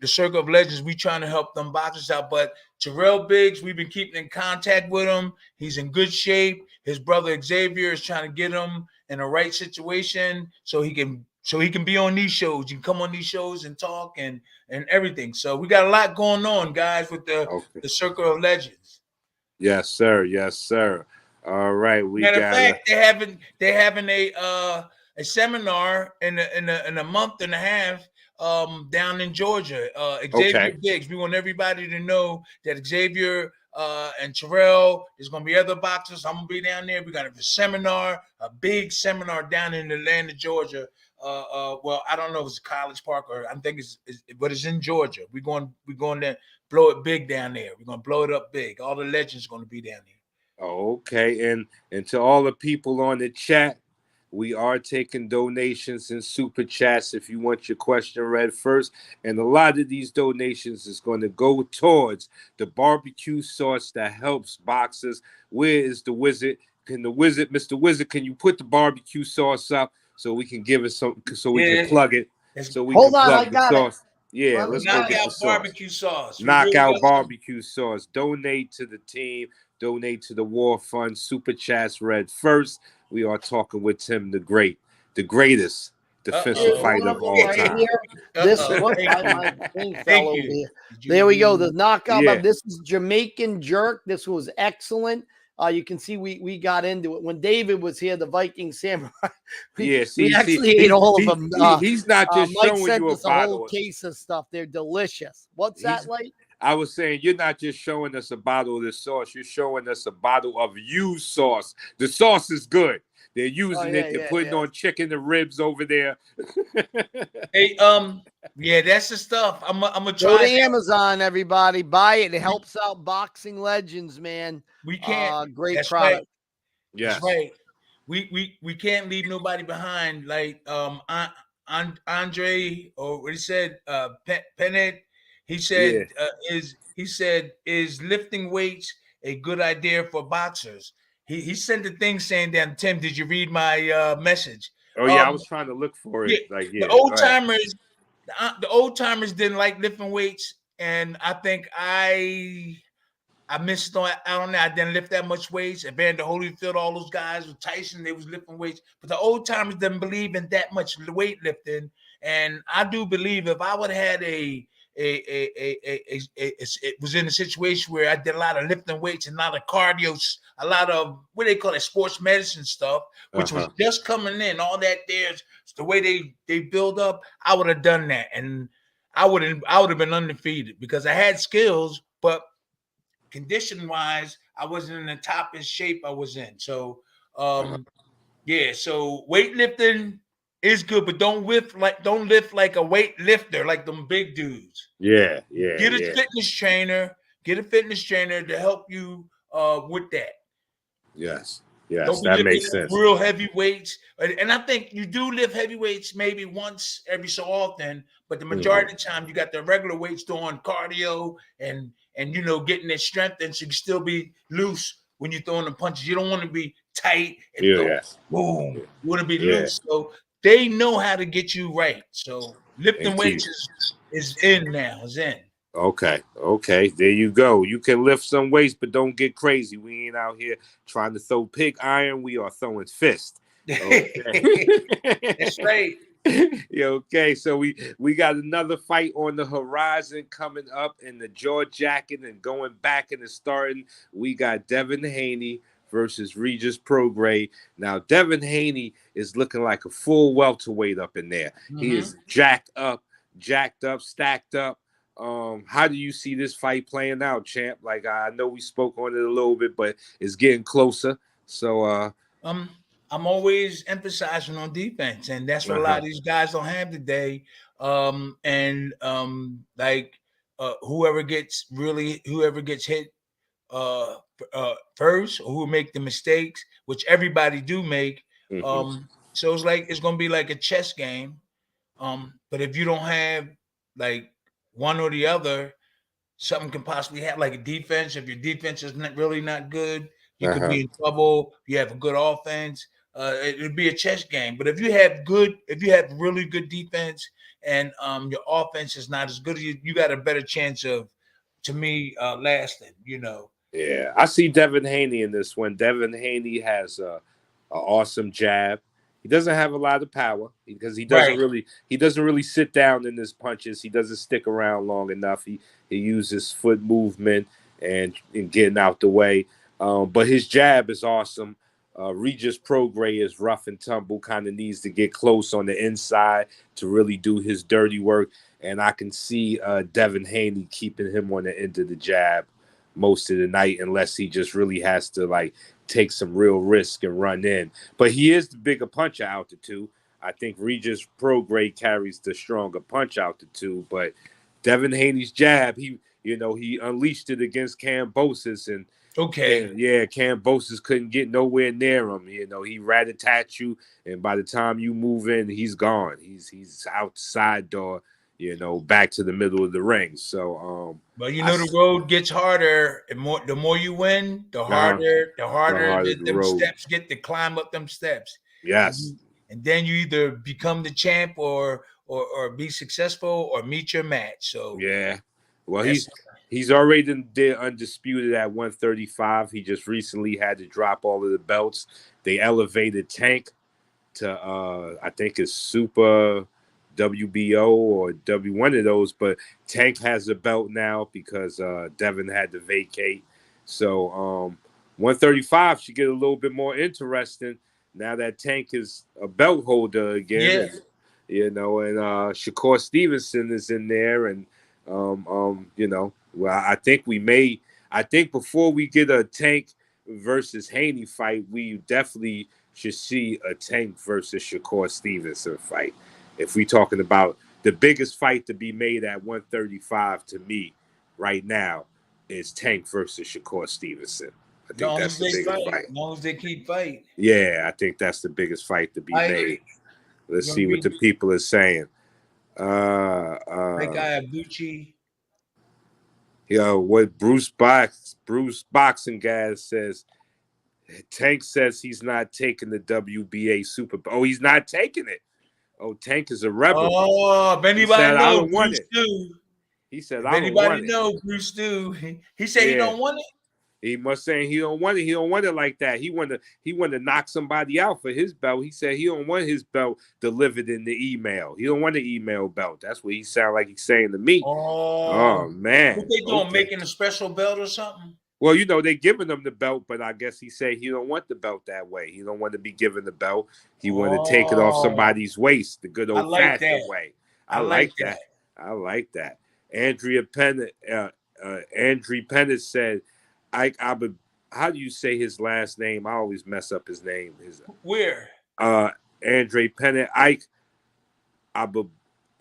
Circle of Legends, we trying to help them boxers out. But Terrell Biggs, we've been keeping in contact with him. He's in good shape. His brother Xavier is trying to get him in the right situation so he can be on these shows. You can come on these shows and talk and everything. So we got a lot going on, guys, with the Circle of Legends.
Yes, sir. Yes, sir. All right.
Matter of fact, they're having a seminar in a month and a half down in Georgia. Xavier Biggs. We want everybody to know that Xavier and Terrell, there's gonna be other boxers. I'm gonna be down there. We got a seminar, a big seminar down in Atlanta, Georgia. Well, I don't know if it's College Park or I think but it's in Georgia. We're going to blow it big down there. We're gonna blow it up big. All the legends are gonna be down there.
Okay, and to all the people on the chat, we are taking donations and super chats if you want your question read first. And a lot of these donations is going to go towards the barbecue sauce that helps boxers. Where is the wizard? Mr. Wizard, can you put the barbecue sauce up so we can give it some, so we can plug it? So we can plug the sauce. Yeah, let's go get the sauce.
Barbecue sauce.
Knockout barbecue sauce. Donate to the team. Donate to the War Fund. Super chats read first. We are talking with Tim the Great, the greatest defensive fighter of all time.
There we go. The knockout. This is Jamaican jerk. This was excellent. You can see we got into it when David was here. The Viking Samurai. We actually ate all of them.
He's not just
Mike
showing
sent
you
us a whole case of stuff. They're delicious. What's that like?
I was saying, you're not just showing us a bottle of this sauce. You're showing us a bottle of used sauce. The sauce is good. They're using it. They're putting on chicken and ribs over there.
Hey, that's the stuff. I'm gonna try.
Go to Amazon, everybody. Buy it. It helps out boxing legends, man.
We can't.
Great product.
Right. Yes, that's right. We can't leave nobody behind. Like Andre, or what he said, Pennant. He said, is lifting weights a good idea for boxers? He sent a thing saying that, Tim, did you read my message?
Oh, yeah, I was trying to look for it.
The old timers didn't like lifting weights, and I think I missed out on that. I didn't lift that much weights. Evander Holyfield, all those guys with Tyson, they was lifting weights. But the old timers didn't believe in that much weightlifting. And I do believe if I would have had it was in a situation where I did a lot of lifting weights and a lot of cardio, a lot of what they call it, sports medicine stuff, which was just coming in. All that there's the way they build up. I would have done that, and I would have been undefeated because I had skills, but condition wise, I wasn't in the toppest shape I was in. So, so weightlifting is good, but don't lift like a weightlifter, like them big dudes.
Yeah.
Get a fitness trainer. Get a fitness trainer to help you with that.
Yes. Yes,
Don't be
that
lifting
makes sense.
real heavy weights. And I think you do lift heavy weights maybe once every so often, but the majority of the time you got the regular weights doing cardio and getting that strength, and so you can still be loose when you're throwing the punches. You don't want to be tight and
Yeah,
throw
yes.
boom. You want to be
Yeah.
loose. So they know how to get you right. So lifting
And
weights is in now. Is in.
Okay, there you go. You can lift some weights, but don't get crazy. We ain't out here trying to throw pig iron. We are throwing fist. Okay.
That's right.
Yeah, okay, so we got another fight on the horizon coming up in the jaw jacket and going back and starting. We got Devin Haney versus Regis Prograis. Now, Devin Haney is looking like a full welterweight up in there. He is jacked up, stacked up. How do you see this fight playing out, champ? Like, I know we spoke on it a little bit, but it's getting closer. So
I'm always emphasizing on defense, and that's what a lot of these guys don't have today. Whoever gets hit first, or who make the mistakes, which everybody do make. So it's gonna be like a chess game. But if you don't have like one or the other, something can possibly happen. Like a defense, if your defense is really not good, you could be in trouble. If you have a good offense, it'd be a chess game. But if you have really good defense and your offense is not as good, you got a better chance of, to me, lasting.
Yeah, I see Devin Haney in this one. Devin Haney has a awesome jab. He doesn't have a lot of power because he doesn't really sit down in his punches. He doesn't stick around long enough. He uses foot movement and getting out the way. But his jab is awesome. Regis Prograis is rough and tumble, kind of needs to get close on the inside to really do his dirty work. And I can see Devin Haney keeping him on the end of the jab most of the night, unless he just really has to like take some real risk and run in. But he is the bigger puncher out the two. I think Regis Prograis carries the stronger punch out the two. But Devin Haney's jab, he unleashed it against Kambosos, and Kambosos couldn't get nowhere near him. He rat-a-tat you, and by the time you move in, he's gone. He's out the side door, back to the middle of the ring. So,
but the road gets harder. The more you win, the harder them steps get to climb up them steps.
Yes.
And then you either become the champ or be successful or meet your match. So
yeah. Well, he's already there undisputed at 135. He just recently had to drop all of the belts. They elevated Tank to I think it's Super WBO or W, one of those, but Tank has a belt now because Devin had to vacate. So 135 should get a little bit more interesting now that Tank is a belt holder again.
Yeah.
And Shakur Stevenson is in there, and I think before we get a Tank versus Haney fight, we definitely should see a Tank versus Shakur Stevenson fight. If we're talking about the biggest fight to be made at 135, to me, right now, is Tank versus Shakur Stevenson. I think that's the biggest fight.
As long as they keep fighting.
Yeah, I think that's the biggest fight to be made. Let's see what the people are saying.
Bucci.
What Bruce Boxing Guy says, Tank says he's not taking the WBA Super Bowl. Oh, he's not taking it. Oh, Tank is a rebel.
Oh, if anybody knows, Bruce do.
He said,
if anybody knows, Bruce do. He said he don't want it.
He must say he don't want it. He don't want it like that. He want to knock somebody out for his belt. He said he don't want his belt delivered in the email. He don't want the email belt. That's what he sound like he's saying to me. Oh man.
What they doing, making a special belt or something?
Well, they giving him the belt, but I guess he said he don't want the belt that way. He don't want to be given the belt. He want to take it off somebody's waist, the good old fashioned way. I like that. I like that. Andrea Pennant said, Ike Abba, how do you say his last name? I always mess up his name.
Where?
Andre Pennant, Ike Abba.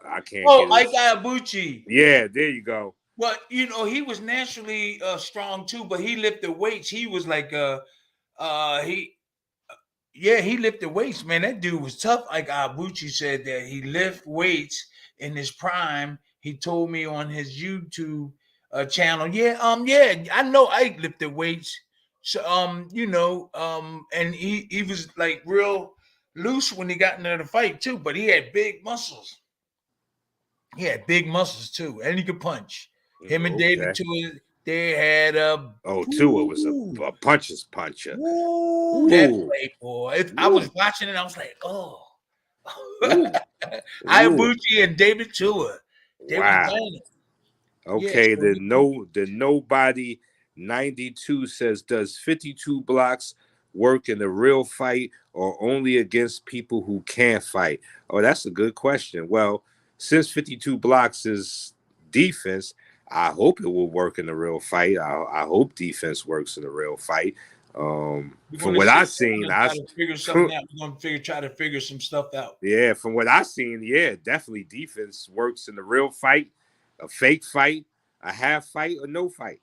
I can't.
Ike Ibuchi.
Yeah, there you go.
Well, he was naturally strong too, but he lifted weights. He was like he Yeah, he lifted weights, man. That dude was tough. Like Abuchi said that he lift weights in his prime. He told me on his YouTube channel. Yeah, I know I lifted weights. So and he was like real loose when he got into the fight too, but he had big muscles. He had big muscles too, and he could punch. Him and David Tua, they had a
Tua was a puncher's puncher.
That play, boy. I was watching it, I was like, oh. Ibuchi and David Tua. They was playing it.
Okay, yeah, the nobody 92 says, does 52 blocks work in a real fight or only against people who can't fight? Oh, that's a good question. Well, since 52 blocks is defense, I hope it will work in a real fight. I hope defense works in a real fight. From what I've seen,
try to figure something out. We're gonna try to figure some stuff out.
Yeah, from what I've seen, yeah, definitely defense works in a real fight, a fake fight, a half fight, or no fight.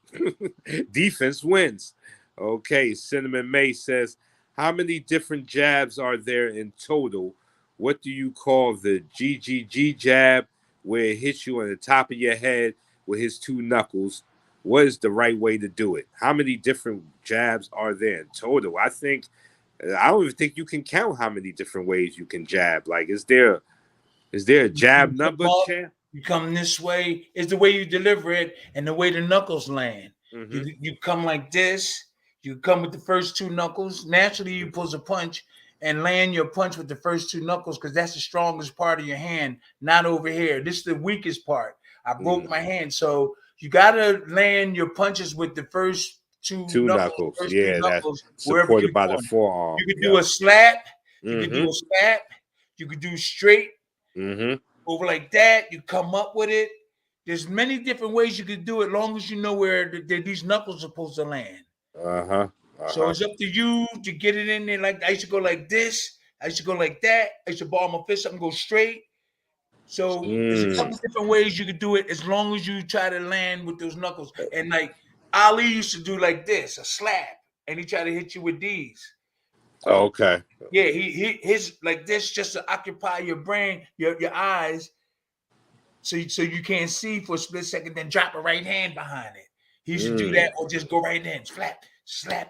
Defense wins. Okay, Cinnamon May says, how many different jabs are there in total? What do you call the GGG jab where it hits you on the top of your head with his two knuckles? What is the right way to do it? How many different jabs are there in total? I don't even think you can count how many different ways you can jab. Like, is there a jab number, champ?
You come this way. It's the way you deliver it and the way the knuckles land.
Mm-hmm.
You come like this. You come with the first two knuckles. Naturally, you pull a punch and land your punch with the first two knuckles because that's the strongest part of your hand, not over here. This is the weakest part. I broke my hand. So you got to land your punches with the first two knuckles.
Yeah, that's supported by the forearm.
You could do a slap. You could do a slap. You could do straight over like that. You come up with it. There's many different ways you could do it, long as you know where these knuckles are supposed to land. So it's up to you to get it in there. Like I used to go like this. I used to go like that. I used to ball my fist up and go straight. So there's a couple different ways you could do it as long as you try to land with those knuckles. And like Ali used to do like this, a slap, and he tried to hit you with these.
Okay.
Yeah, his like this just to occupy your brain, your eyes, so you can't see for a split second, then drop a right hand behind it. He used to do that, or just go right in, slap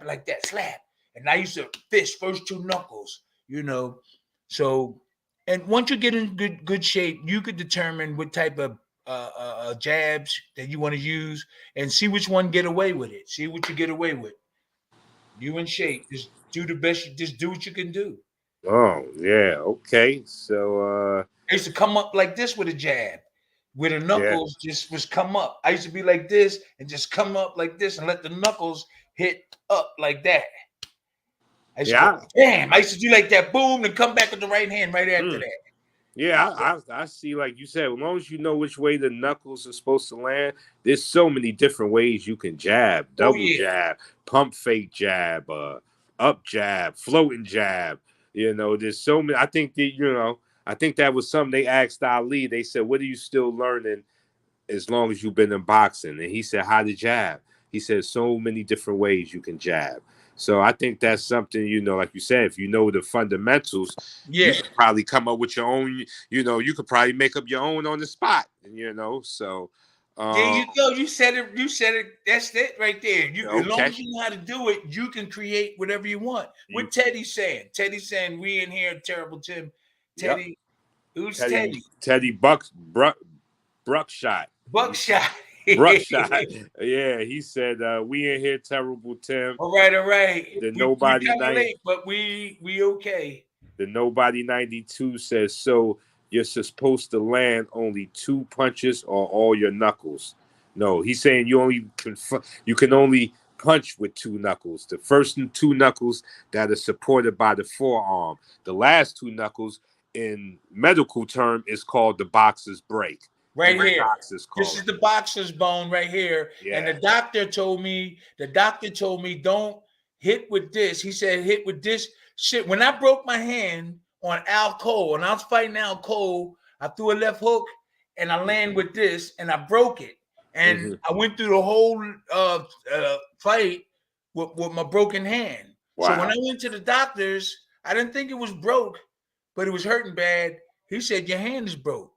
it like that, slap. And I used to fist first two knuckles, So, and once you get in good shape, you could determine what type of jabs that you want to use and see which one get away with it. See what you get away with. You in shape. Just do the best. Just do what you can do.
Oh, yeah. Okay. So
I used to come up like this with a jab, where the knuckles just was come up. I used to be like this and just come up like this and let the knuckles hit up like that. I used to do like that, boom, and come back with the right hand right after that.
Yeah, I see, like you said, as long as you know which way the knuckles are supposed to land, there's so many different ways you can jab. Double jab, pump fake jab, up jab, floating jab. There's so many. I think that was something they asked Ali. They said, what are you still learning as long as you've been in boxing? And he said, how to jab. He said, so many different ways you can jab. So I think that's something, like you said, if you know the fundamentals, you could probably come up with your own, you could probably make up your own on the spot, so.
There you go. You said it. That's it right there. As long as you know how to do it, you can create whatever you want. What Teddy's saying? Teddy's saying, we in here, Terrible Tim. Teddy, who's Teddy?
Teddy Buckshot.
Buckshot.
Buckshot. Yeah, he said, we in here, Terrible Tim.
All right.
The Nobody
late, but we okay.
The Nobody 92 says, so you're supposed to land only two punches or all your knuckles. No, he's saying you can only punch with two knuckles. The first two knuckles that are supported by the forearm. The last two knuckles in medical term is called the boxer's break.
Right here. This is the boxer's bone right here. Yeah. And the doctor told me, don't hit with this. He said, hit with this shit. When I broke my hand on Al Cole, and I was fighting Al Cole, I threw a left hook and I landed with this and I broke it. And I went through the whole fight with my broken hand. Wow. So when I went to the doctors, I didn't think it was broke, but it was hurting bad. He said, your hand is broke.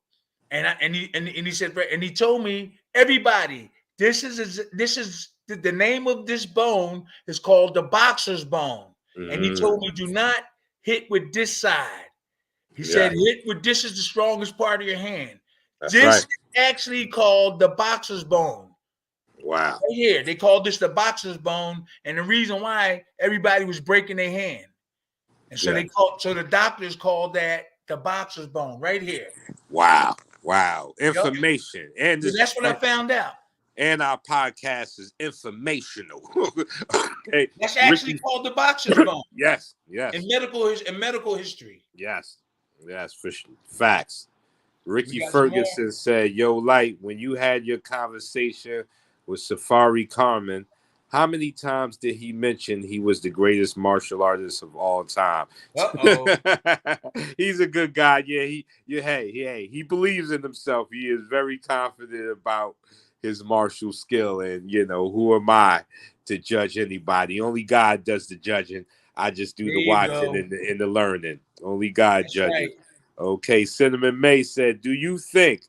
And he said, and he told me, everybody, this is the name of this bone is called the boxer's bone. And he told me, do not hit with this side. He said, hit with this is the strongest part of your hand.
That's
this
right.
is actually called the boxer's bone.
Wow.
Right here, they called this the boxer's bone, and the reason why everybody was breaking their hand, and so the doctors called that the boxer's bone right here.
Wow. Wow. Information. Yep. And
so that's what I found out.
And our podcast is informational. Okay.
That's actually called the boxer's bone.
Yes. Yes.
In medical history.
Yes. Yes. For facts. Ricky Ferguson said, yo, Lyte, when you had your conversation with Safari Carmen, how many times did he mention he was the greatest martial artist of all time? He's a good guy. Yeah, hey, he believes in himself. He is very confident about his martial skill. And, who am I to judge anybody? Only God does the judging. I just do the watching and the learning. Only God judges. Right. Okay, Cinnamon May said, do you think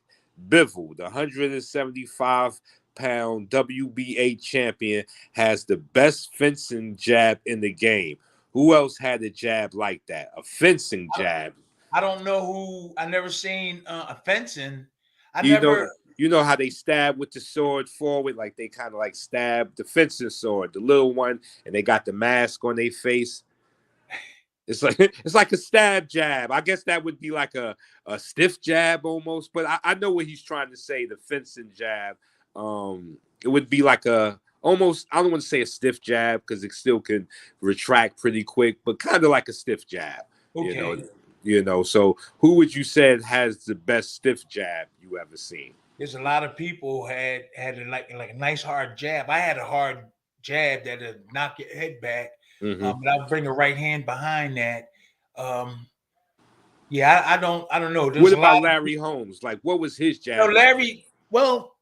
Bivol, the 175-pound WBA champion, has the best fencing jab in the game? Who else had a jab like that? A fencing jab.
I don't know who. I never seen a fencing.
You know how they stab with the sword forward, like they kind of like stab the fencing sword, the little one, and they got the mask on their face. It's like a stab jab. I guess that would be like a stiff jab almost, but I know what he's trying to say. The fencing jab, it would be like almost. I don't want to say a stiff jab because it still can retract pretty quick, but kind of like a stiff jab. Okay. So who would you say has the best stiff jab you ever seen?
There's a lot of people had like a nice hard jab. I had a hard jab that'd knock your head back. But I'll bring a right hand behind that. I don't know.
What about Larry Holmes? Like, what was his jab?
Larry. Well,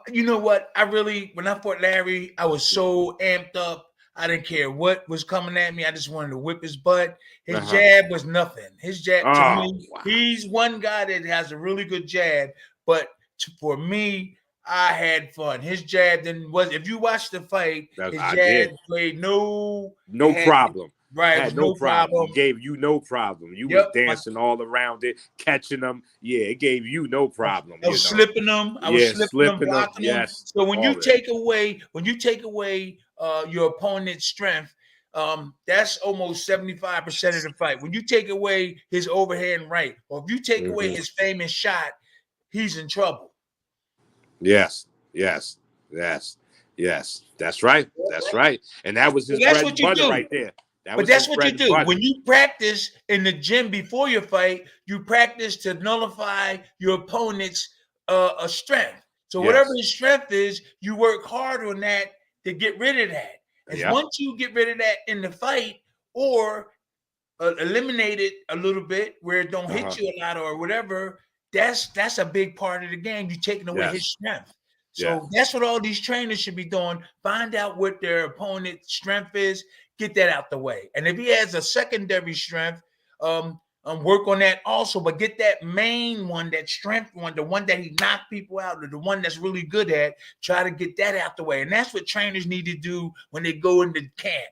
you know what? When I fought Larry, I was so amped up. I didn't care what was coming at me. I just wanted to whip his butt. His jab was nothing. His jab to me, he's one guy that has a really good jab. But for me, I had fun. His jab if you watch the fight, his jab played no
problem.
Right,
had no problem. It gave you no problem. You was dancing all around it, catching them. Yeah, it gave you no problem.
I was slipping them. I was slipping them, blocking them. So when you take away your opponent's strength, that's almost 75% of the fight. When you take away his overhand right, or if you take away his famous shot, he's in trouble.
Yes. That's right. And that was his bread and butter right there.
That's what you do. When you practice in the gym before your fight, you practice to nullify your opponent's strength. So whatever his strength is, you work hard on that to get rid of that. And once you get rid of that in the fight or eliminate it a little bit where it don't hit you a lot or whatever, that's a big part of the game. You're taking away his strength. So that's what all these trainers should be doing. Find out what their opponent's strength is, get that out the way. And if he has a secondary strength, work on that also, but get that main one, that strength one, the one that he knocked people out, or the one that's really good at, try to get that out the way. And that's what trainers need to do when they go into camp,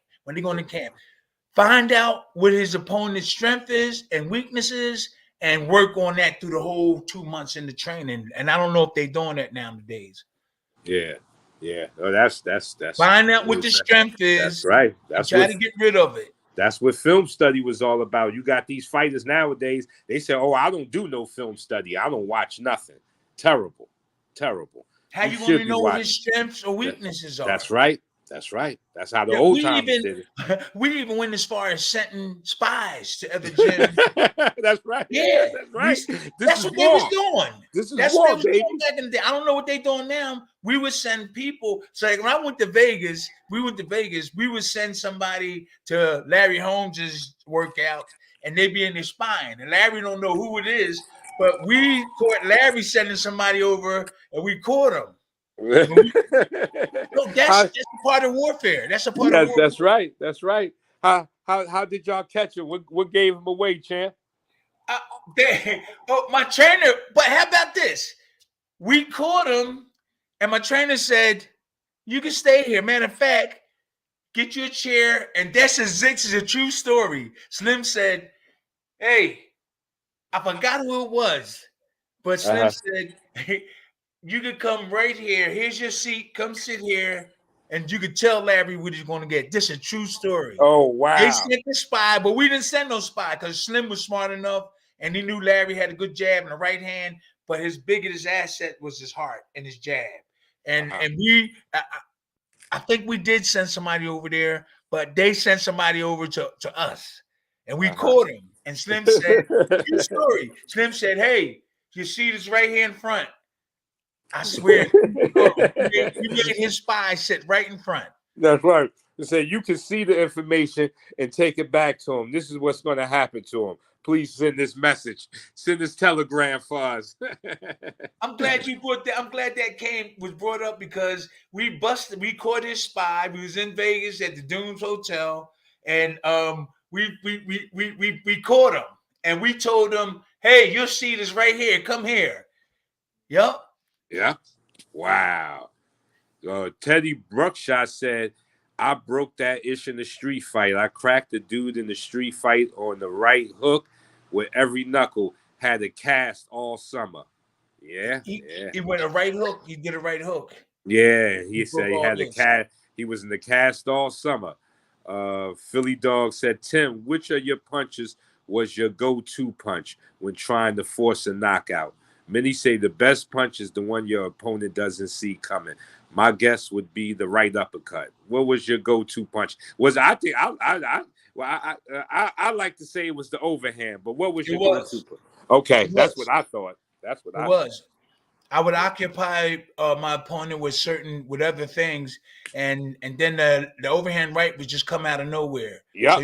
Find out what his opponent's strength is and weaknesses, and work on that through the whole 2 months in the training. And I don't know if they're doing that nowadays.
Yeah. Oh, that's
find out what the strength is.
That's right.
Try to get rid of it.
That's what film study was all about. You got these fighters nowadays. They say, "Oh, I don't do no film study. I don't watch nothing." Terrible.
How you going to know what his strengths or weaknesses are?
That's right. That's how the old times did it.
We even went as far as sending spies to other gyms.
That's right.
Yeah,
that's right.
That's what they was doing.
That's war, baby.
Back in the day. I don't know what they doing now. We would send people. So like when I went to Vegas, we would send somebody to Larry Holmes's workout, and they be in their spine. And Larry don't know who it is, but we caught Larry sending somebody over, and we caught him. That's a part of warfare. That's a part of warfare.
That's right. How How did y'all catch him? What gave him away, champ?
My trainer. But how about this? We caught him, and my trainer said, "You can stay here." Matter of fact, get you a chair. And this is a true story. Slim said, "Hey, I forgot who it was, but Slim said, hey, you could come right here. Here's your seat. Come sit here, and you could tell Larry what he's going to get." This is a true story.
Oh, wow.
They sent the spy, but we didn't send no spy because Slim was smart enough, and he knew Larry had a good jab in the right hand, but his biggest asset was his heart and his jab. And I think we did send somebody over there, but they sent somebody over to us, and we caught him. And Slim said, true story. Slim said, "Hey, your seat is right here in front." I swear, we made his spy sit right in front.
That's right. They say you can see the information and take it back to him. This is what's going to happen to him. Please send this message. Send this telegram for us.
I'm glad you brought that. I'm glad that was brought up because we caught his spy. We was in Vegas at the Dunes Hotel, and we caught him, and we told him, "Hey, your seat is right here. Come here." Yep.
Yeah. Wow. Teddy Bruckshot said, "I broke that ish in the street fight. I cracked the dude in the street fight on the right hook with every knuckle. Had a cast all summer." Yeah.
He went a right hook. He did a right hook.
Yeah. He said he had a cast. He was in the cast all summer. Philly Dog said, "Tim, which of your punches was your go-to punch when trying to force a knockout? Many say the best punch is the one your opponent doesn't see coming. My guess would be the right uppercut." What was your go-to punch? I like to say it was the overhand, but what was your go-to punch? Okay, that's what I thought. That's what I
was. I would occupy my opponent with other things, and then the overhand right would just come out of nowhere.
Yeah.
So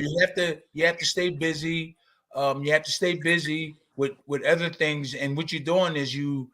you have to stay busy. You have to stay busy with other things, and what you're doing is you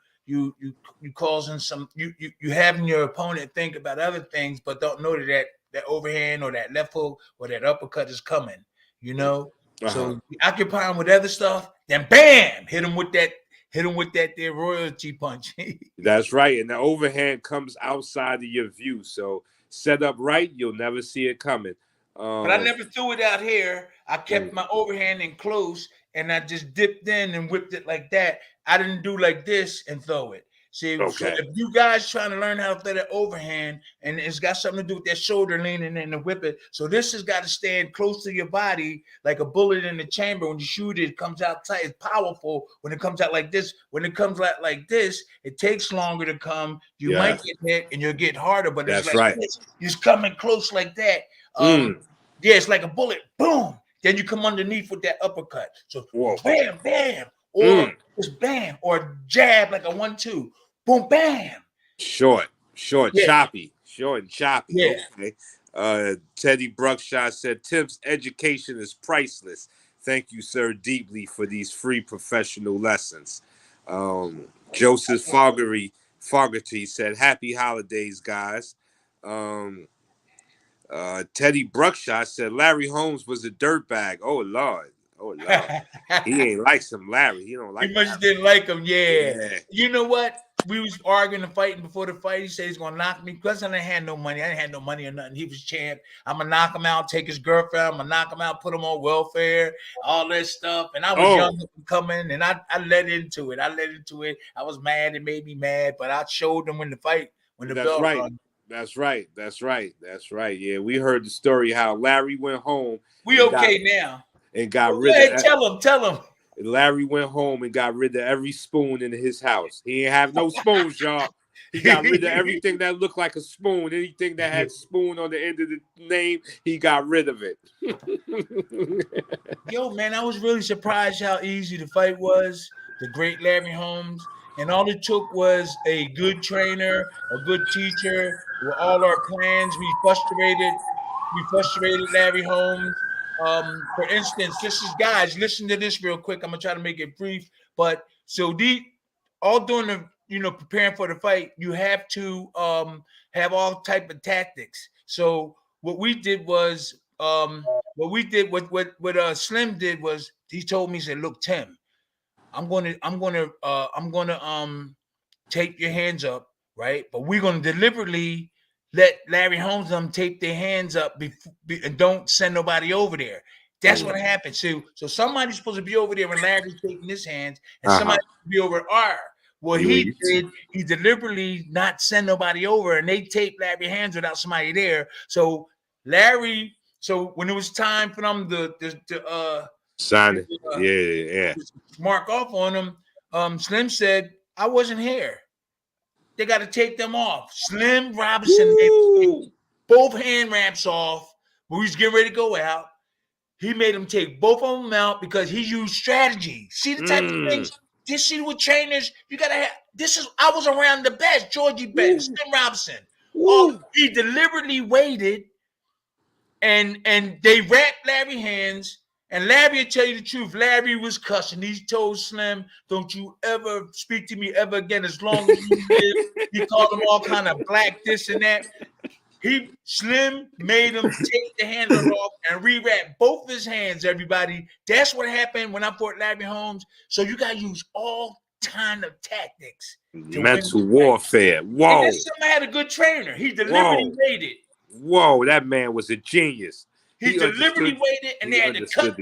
causing some you having your opponent think about other things, but don't know that overhand or that left hook or that uppercut is coming. You know, so you occupy him with other stuff, then bam, hit him with that their royalty punch.
That's right, and the overhand comes outside of your view, so set up right, you'll never see it coming.
But I never threw it out here. I kept my overhand in close, and I just dipped in and whipped it like that. I didn't do like this and throw it. See, so if you guys trying to learn how to throw that overhand, and it's got something to do with that shoulder leaning in and whip it, so this has got to stand close to your body like a bullet in the chamber. When you shoot it, it comes out tight. It's powerful when it comes out like this. When it comes out like this, it takes longer to come. You might get hit, and you'll get harder, but it's like this. You're coming close like that. Yeah, it's like a bullet. Boom. Then you come underneath with that uppercut. So bam, bam, or just bam, or jab like a 1-2. Boom, bam.
Short, choppy. Short and choppy.
Yeah.
Okay. Teddy Bruckshot said, "Tim's education is priceless. Thank you, sir, deeply for these free professional lessons." Joseph Fogarty said, "Happy holidays, guys." Teddy Bruckshot said, "Larry Holmes was a dirtbag." Oh Lord. He ain't like some Larry. He don't like.
He much didn't like him. Yeah. You know what? We was arguing and fighting before the fight. He said he's gonna knock me because I didn't have no money. I didn't have no money or nothing. He was champ. I'm gonna knock him out, take his girlfriend. I'm gonna knock him out, put him on welfare, all that stuff. And I was young and coming, and I led into it. I was mad. It made me mad, but I showed them when the bell rung.
That's right. Yeah, we heard the story how Larry went home.
We okay now.
And got rid of.
Tell him.
Larry went home and got rid of every spoon in his house. He ain't have no spoons, y'all. He got rid of everything that looked like a spoon. Anything that had spoon on the end of the name, he got rid of it.
Yo, man, I was really surprised how easy the fight was. The great Larry Holmes. And all it took was a good trainer, a good teacher, with all our plans. We frustrated Larry Holmes. For instance, this is, guys, listen to this real quick. I'm gonna try to make it brief. But so all during the preparing for the fight, you have to have all type of tactics. So what we did was what we did, what Slim did was he told me, he said, "Look, Tim, I'm gonna tape your hands up, right? But we're gonna deliberately let Larry Holmes them tape their hands up and don't send nobody over there." That's what happened. So somebody's supposed to be over there when Larry's taking his hands, and somebody's supposed to be over at R. What he did, he deliberately not send nobody over, and they taped Larry's hands without somebody there. So Larry, so when it was time for them to
sign it, yeah,
mark off on him, Slim said, "I wasn't here. They got to take them off." Slim Robinson made both hand wraps off when he was getting ready to go out. He made them take both of them out because he used strategy. See the type of things. This see with trainers, you gotta have. I was around the best, Georgie Best, Slim Robinson. He deliberately waited, and they wrapped Larry's hands. And Larry will tell you the truth. Larry was cussing. He told Slim, "Don't you ever speak to me ever again as long as you live." He called him all kind of black, this and that. Slim made him take the handle off and rewrap both his hands, everybody. That's what happened when I fought Larry Holmes. So you got to use all kind of tactics.
Mental warfare. Whoa.
And Slim had a good trainer. He deliberately waited.
Whoa, that man was a genius.
He deliberately waited, and they had to cut.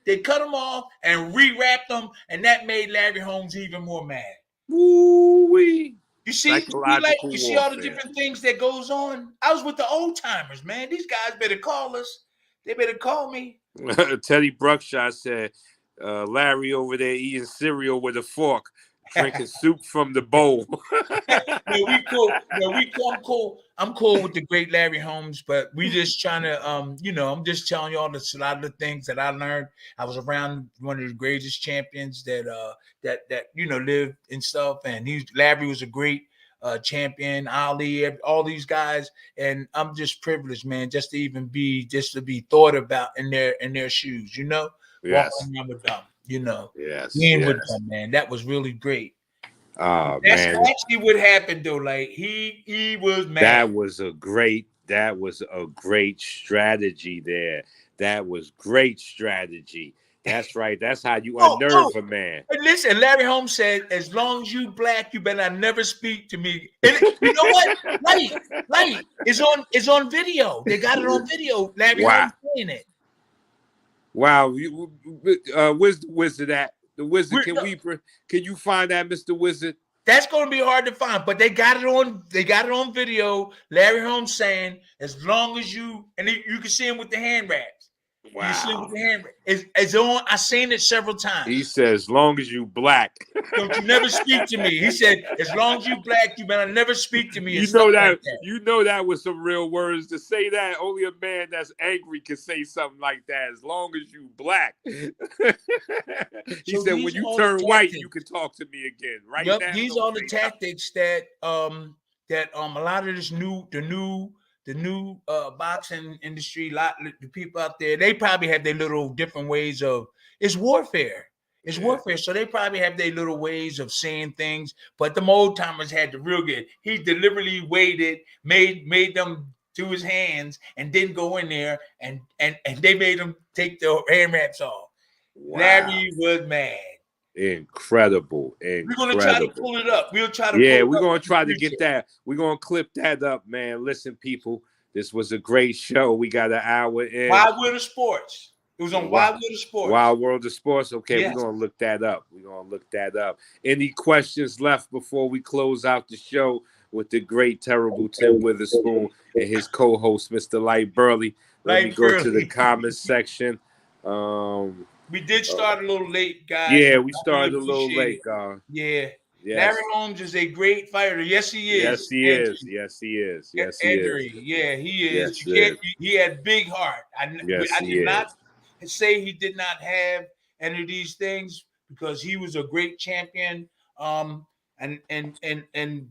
They cut him off and rewrapped them, and that made Larry Holmes even more mad.
Woo-wee.
You see all the different things that goes on. I was with the old timers, man. These guys better call us. They better call me.
Teddy Bruckshot said, Larry over there eating cereal with a fork, drinking soup from the bowl.
We cool. I'm cool. I'm cool with the great Larry Holmes, but we just trying to, I'm just telling y'all a lot of the things that I learned. I was around one of the greatest champions that lived and stuff, and Larry was a great champion. Ali, all these guys, and I'm just privileged, man, just to be thought about in their shoes,
Yes.
Walking around with them,
Yes.
being with them, man. That was really great.
Oh,
that's
man.
actually what happened though. Like he was mad.
That was a great strategy there. That was great strategy. That's right. That's how you unnerve a man.
And listen, Larry Holmes said, "As long as you black, you better never speak to me." And you know what? Lyte is on video. They got it on video. Larry Holmes saying it.
Wow. Where's the Wizard at? The Wizard, can you find that, Mr. Wizard?
That's going to be hard to find, but they got it on video. Larry Holmes saying, "As long as you," and you can see him with the hand wraps.
Wow.
You see him with the hand wraps. It's on. I've seen it several times.
He says, "As long as you black,
don't you never speak to me." He said, "As long as you black, you better never speak to me."
You know that was some real words to say. That only a man that's angry can say something like that. As long as you black. He said, "When you turn white, you can talk to me again." Right?
Yep. These are the tactics that a lot of the new boxing industry, the people out there, they probably have their little different ways of. It's warfare. It's warfare. So they probably have their little ways of saying things. But the old timers had the real good. He deliberately waited, made them do his hands, and didn't go in there, and they made him take the hand wraps off. Wow. Larry was mad.
Incredible.
We're gonna try to pull it up. We're
gonna try to get that. We're gonna clip that up, man. Listen, people, this was a great show. We got an hour in.
Wild World of Sports. It was on Wild World of Sports.
Wild World of Sports. Okay, yes. We're gonna look that up. Any questions left before we close out the show with the great, terrible Tim Witherspoon and his co-host, Mr. Lyte Burley? Let me go to the comments section.
We did start a little late, guys.
Yeah, we started a little late, guys.
Yeah. Yes. Larry Holmes is a great fighter. Yes, he is.
Yes, he is. Yes, he is. Yes, he is.
Yeah, he is. He had big heart. I did not say he did not have any of these things because he was a great champion. And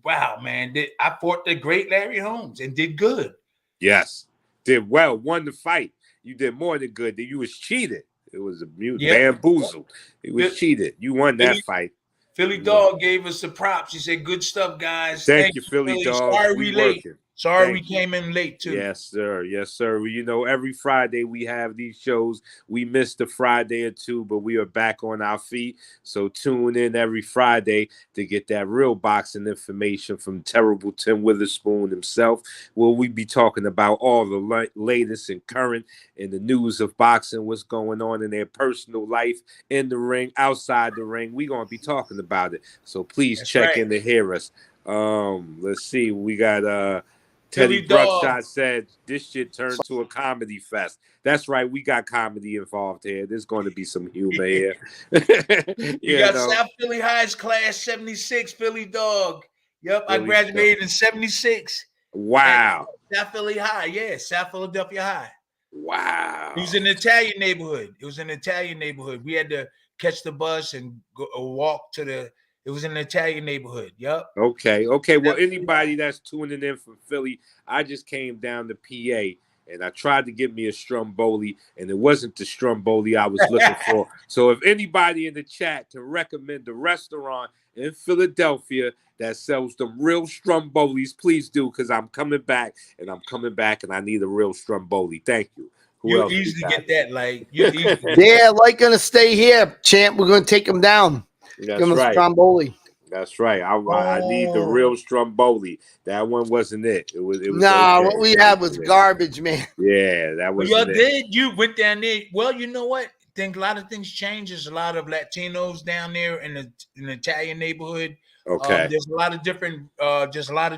wow, man, I fought the great Larry Holmes and did good.
Yes, did well. Won the fight. You did more than good. You was cheated. It was a bamboozled. It was cheated. You won that fight.
Philly Dog gave us the props. He said, "Good stuff, guys."
Thank you, Philly Dog.
Sorry we late. Sorry we
Thank you.
came in late too.
Yes, sir. Yes, sir. You know, every Friday we have these shows. We missed a Friday or two, but we are back on our feet. So tune in every Friday to get that real boxing information from Terrible Tim Witherspoon himself, where we be talking about all the latest and current in the news of boxing, what's going on in their personal life, in the ring, outside the ring. We're going to be talking about it. So please check in to hear us. Let's see. We got Teddy Bruckshot said this shit turned to a comedy fest. That's right. We got comedy involved here. There's going to be some humor here.
You got South Philly High's class 76, Philly Dog. Yep, Philly I graduated in 76.
Wow.
South Philly High, yeah, South Philadelphia High.
Wow.
It was an Italian neighborhood. We had to catch the bus and go walk to the. It was an Italian neighborhood. Yep.
Okay. Well, anybody that's tuning in from Philly, I just came down to PA and I tried to get me a Stromboli, and it wasn't the Stromboli I was looking for. So if anybody in the chat can recommend a restaurant in Philadelphia that sells them real Strombolis, please do, because I'm coming back and I need a real Stromboli. Thank you.
You'll easily get that. Like,
yeah, Lyte gonna stay here, champ. We're gonna take him down.
That's right.
Stromboli.
That's right. I need the real Stromboli. That one wasn't it. It was
nah, okay. What we had was garbage, man.
Yeah, that was.
Well, you went down there. Well, you know what? I think a lot of things change. There's a lot of Latinos down there in the Italian neighborhood.
Okay.
There's a lot of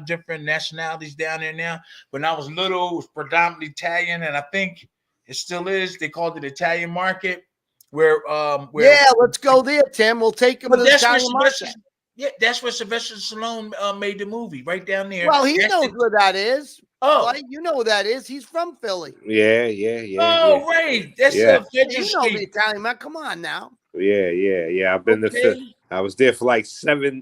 different nationalities down there now. When I was little, it was predominantly Italian, and I think it still is. They called it Italian Market. Where
yeah, let's go there, Tim. We'll take him to the Italian Market.
Yeah, that's where Sylvester Stallone made the movie, right down there.
Well, he knows where that is.
Oh,
Lyte, you know where that is. He's from Philly.
Yeah.
Oh, right. That's Federal
you
Street.
know the Italian man. Come on now.
Yeah. I've been to Philly. I was there for like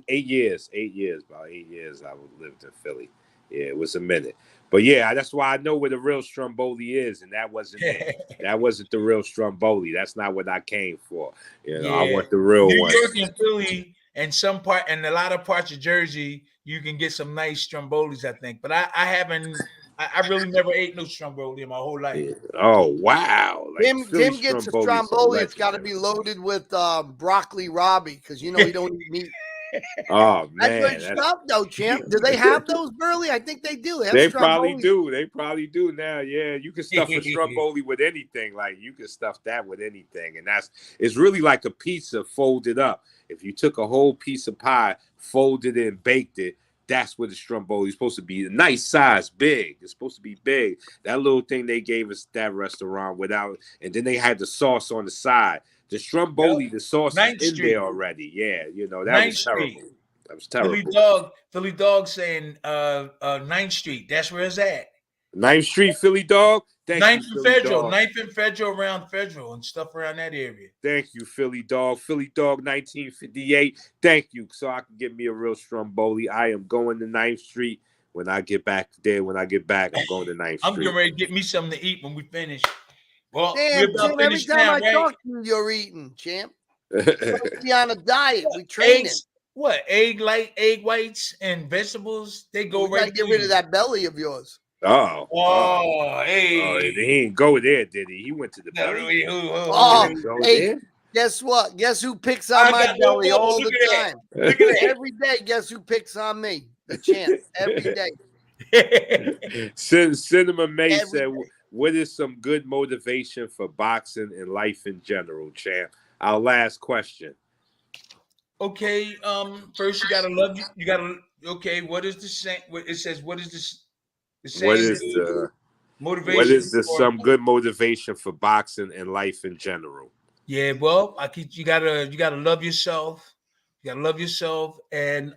8 years. About 8 years I lived in Philly. Yeah, it was a minute. But yeah, that's why I know where the real Stromboli is, and that wasn't it. That wasn't the real Stromboli. That's not what I came for. You know, I want the real one.
New York and Philly and a lot of parts of Jersey, you can get some nice Strombolis, I think. But I really never ate no Stromboli in my whole life.
Yeah. Oh wow!
Like Tim gets a Stromboli. It's got to be loaded with broccoli Robbie because you know he don't eat meat.
Oh man,
that's good stuff, though, champ. Do they have those, Burley? I think they do.
They probably do. They probably do now. Yeah, you can stuff a Stromboli with anything. Like you can stuff that with anything, and it's really like a pizza folded up. If you took a whole piece of pie, folded it, and baked it, that's what the Stromboli is supposed to be. A nice size, big. It's supposed to be big. That little thing they gave us at that restaurant without, and then they had the sauce on the side. The Stromboli, the sauce is in there already. Yeah, you know, that was terrible. That was terrible.
Philly Dog saying 9th Street. That's where it's at.
9th Street, Philly Dog.
9th and Federal around Federal and stuff around that area.
Thank you, Philly Dog. Philly Dog 1958. Thank you. So I can get me a real Stromboli. I am going to 9th Street when I get back there. When I get back, I'm going to 9th Street.
I'm getting ready to get me something to eat when we finish. Well,
damn, Tim, every time I talk to you, you're eating, champ. Be on a diet. We training.
What? Egg whites and vegetables. They go right.
Get rid of that belly of yours.
Hey.
Oh, he didn't go there, did he? He went to the belly.
Hey, guess what? Guess who picks on my belly all the time? Look at every day. Guess who picks on me? The champ. Every day.
Cinema May said, what is some good motivation for boxing and life in general, champ? Our last question.
Okay, first you gotta love you. You gotta what is the same? It says, what is this?
What is the motivation? What is some good motivation for boxing and life in general?
Yeah, well, you gotta love yourself. You gotta love yourself, and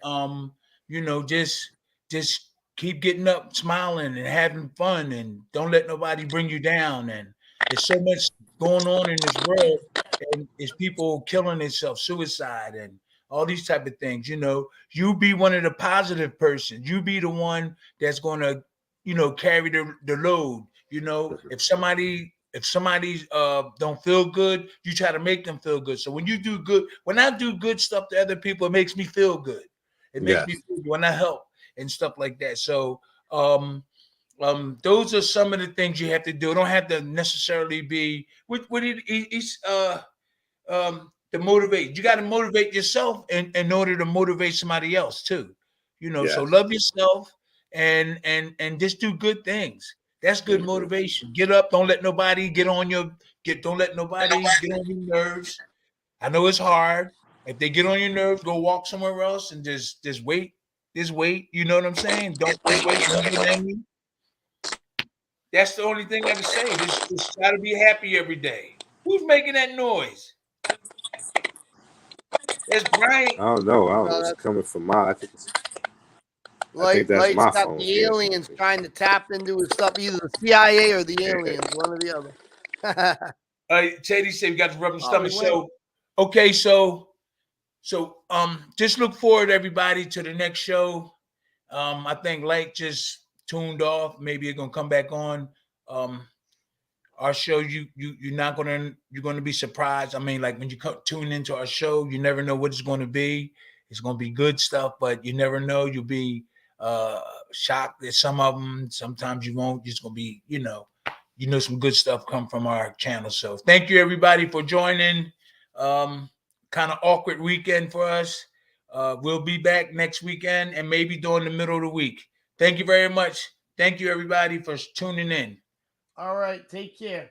just keep getting up, smiling, and having fun, and don't let nobody bring you down. And there's so much going on in this world, and it's people killing themselves, suicide, and all these type of things. You be one of the positive persons. You be the one that's going to, carry the load. If somebody don't feel good, you try to make them feel good. So when you do good, when I do good stuff to other people, it makes me feel good. It makes me feel good when I help and stuff like that. So Those are some of the things you have to do. It don't have to necessarily be to motivate. You got to motivate yourself in order to motivate somebody else too. You know, so love yourself and just do good things. That's good motivation. Get up. Don't let nobody get on your Don't let nobody get on your nerves. I know it's hard. If they get on your nerves, go walk somewhere else and just wait. Just wait. You know what I'm saying? Don't wait. Don't get angry. That's the only thing I can say. Just try to be happy every day. Who's making that noise? That's Brian.
I don't know. I don't know. It's coming from my. I think that's
Light's
my
got
phone.
the aliens trying to tap into his stuff, either the CIA or the aliens, one or the other.
Teddy said we got the rubbing stomach. So, okay, so just look forward, everybody, to the next show. I think Lyte just tuned off. Maybe it's gonna come back on. Our show, you're gonna be surprised. I mean, like when you tune into our show, you never know what it's going to be. It's gonna be good stuff, but you never know. You'll be shocked at some of them. Sometimes you won't. It's gonna be, some good stuff come from our channel. So thank you everybody for joining. Kind of awkward weekend for us. We'll be back next weekend and maybe during the middle of the week. Thank you very much. Thank you everybody for tuning in.
All right. Take care.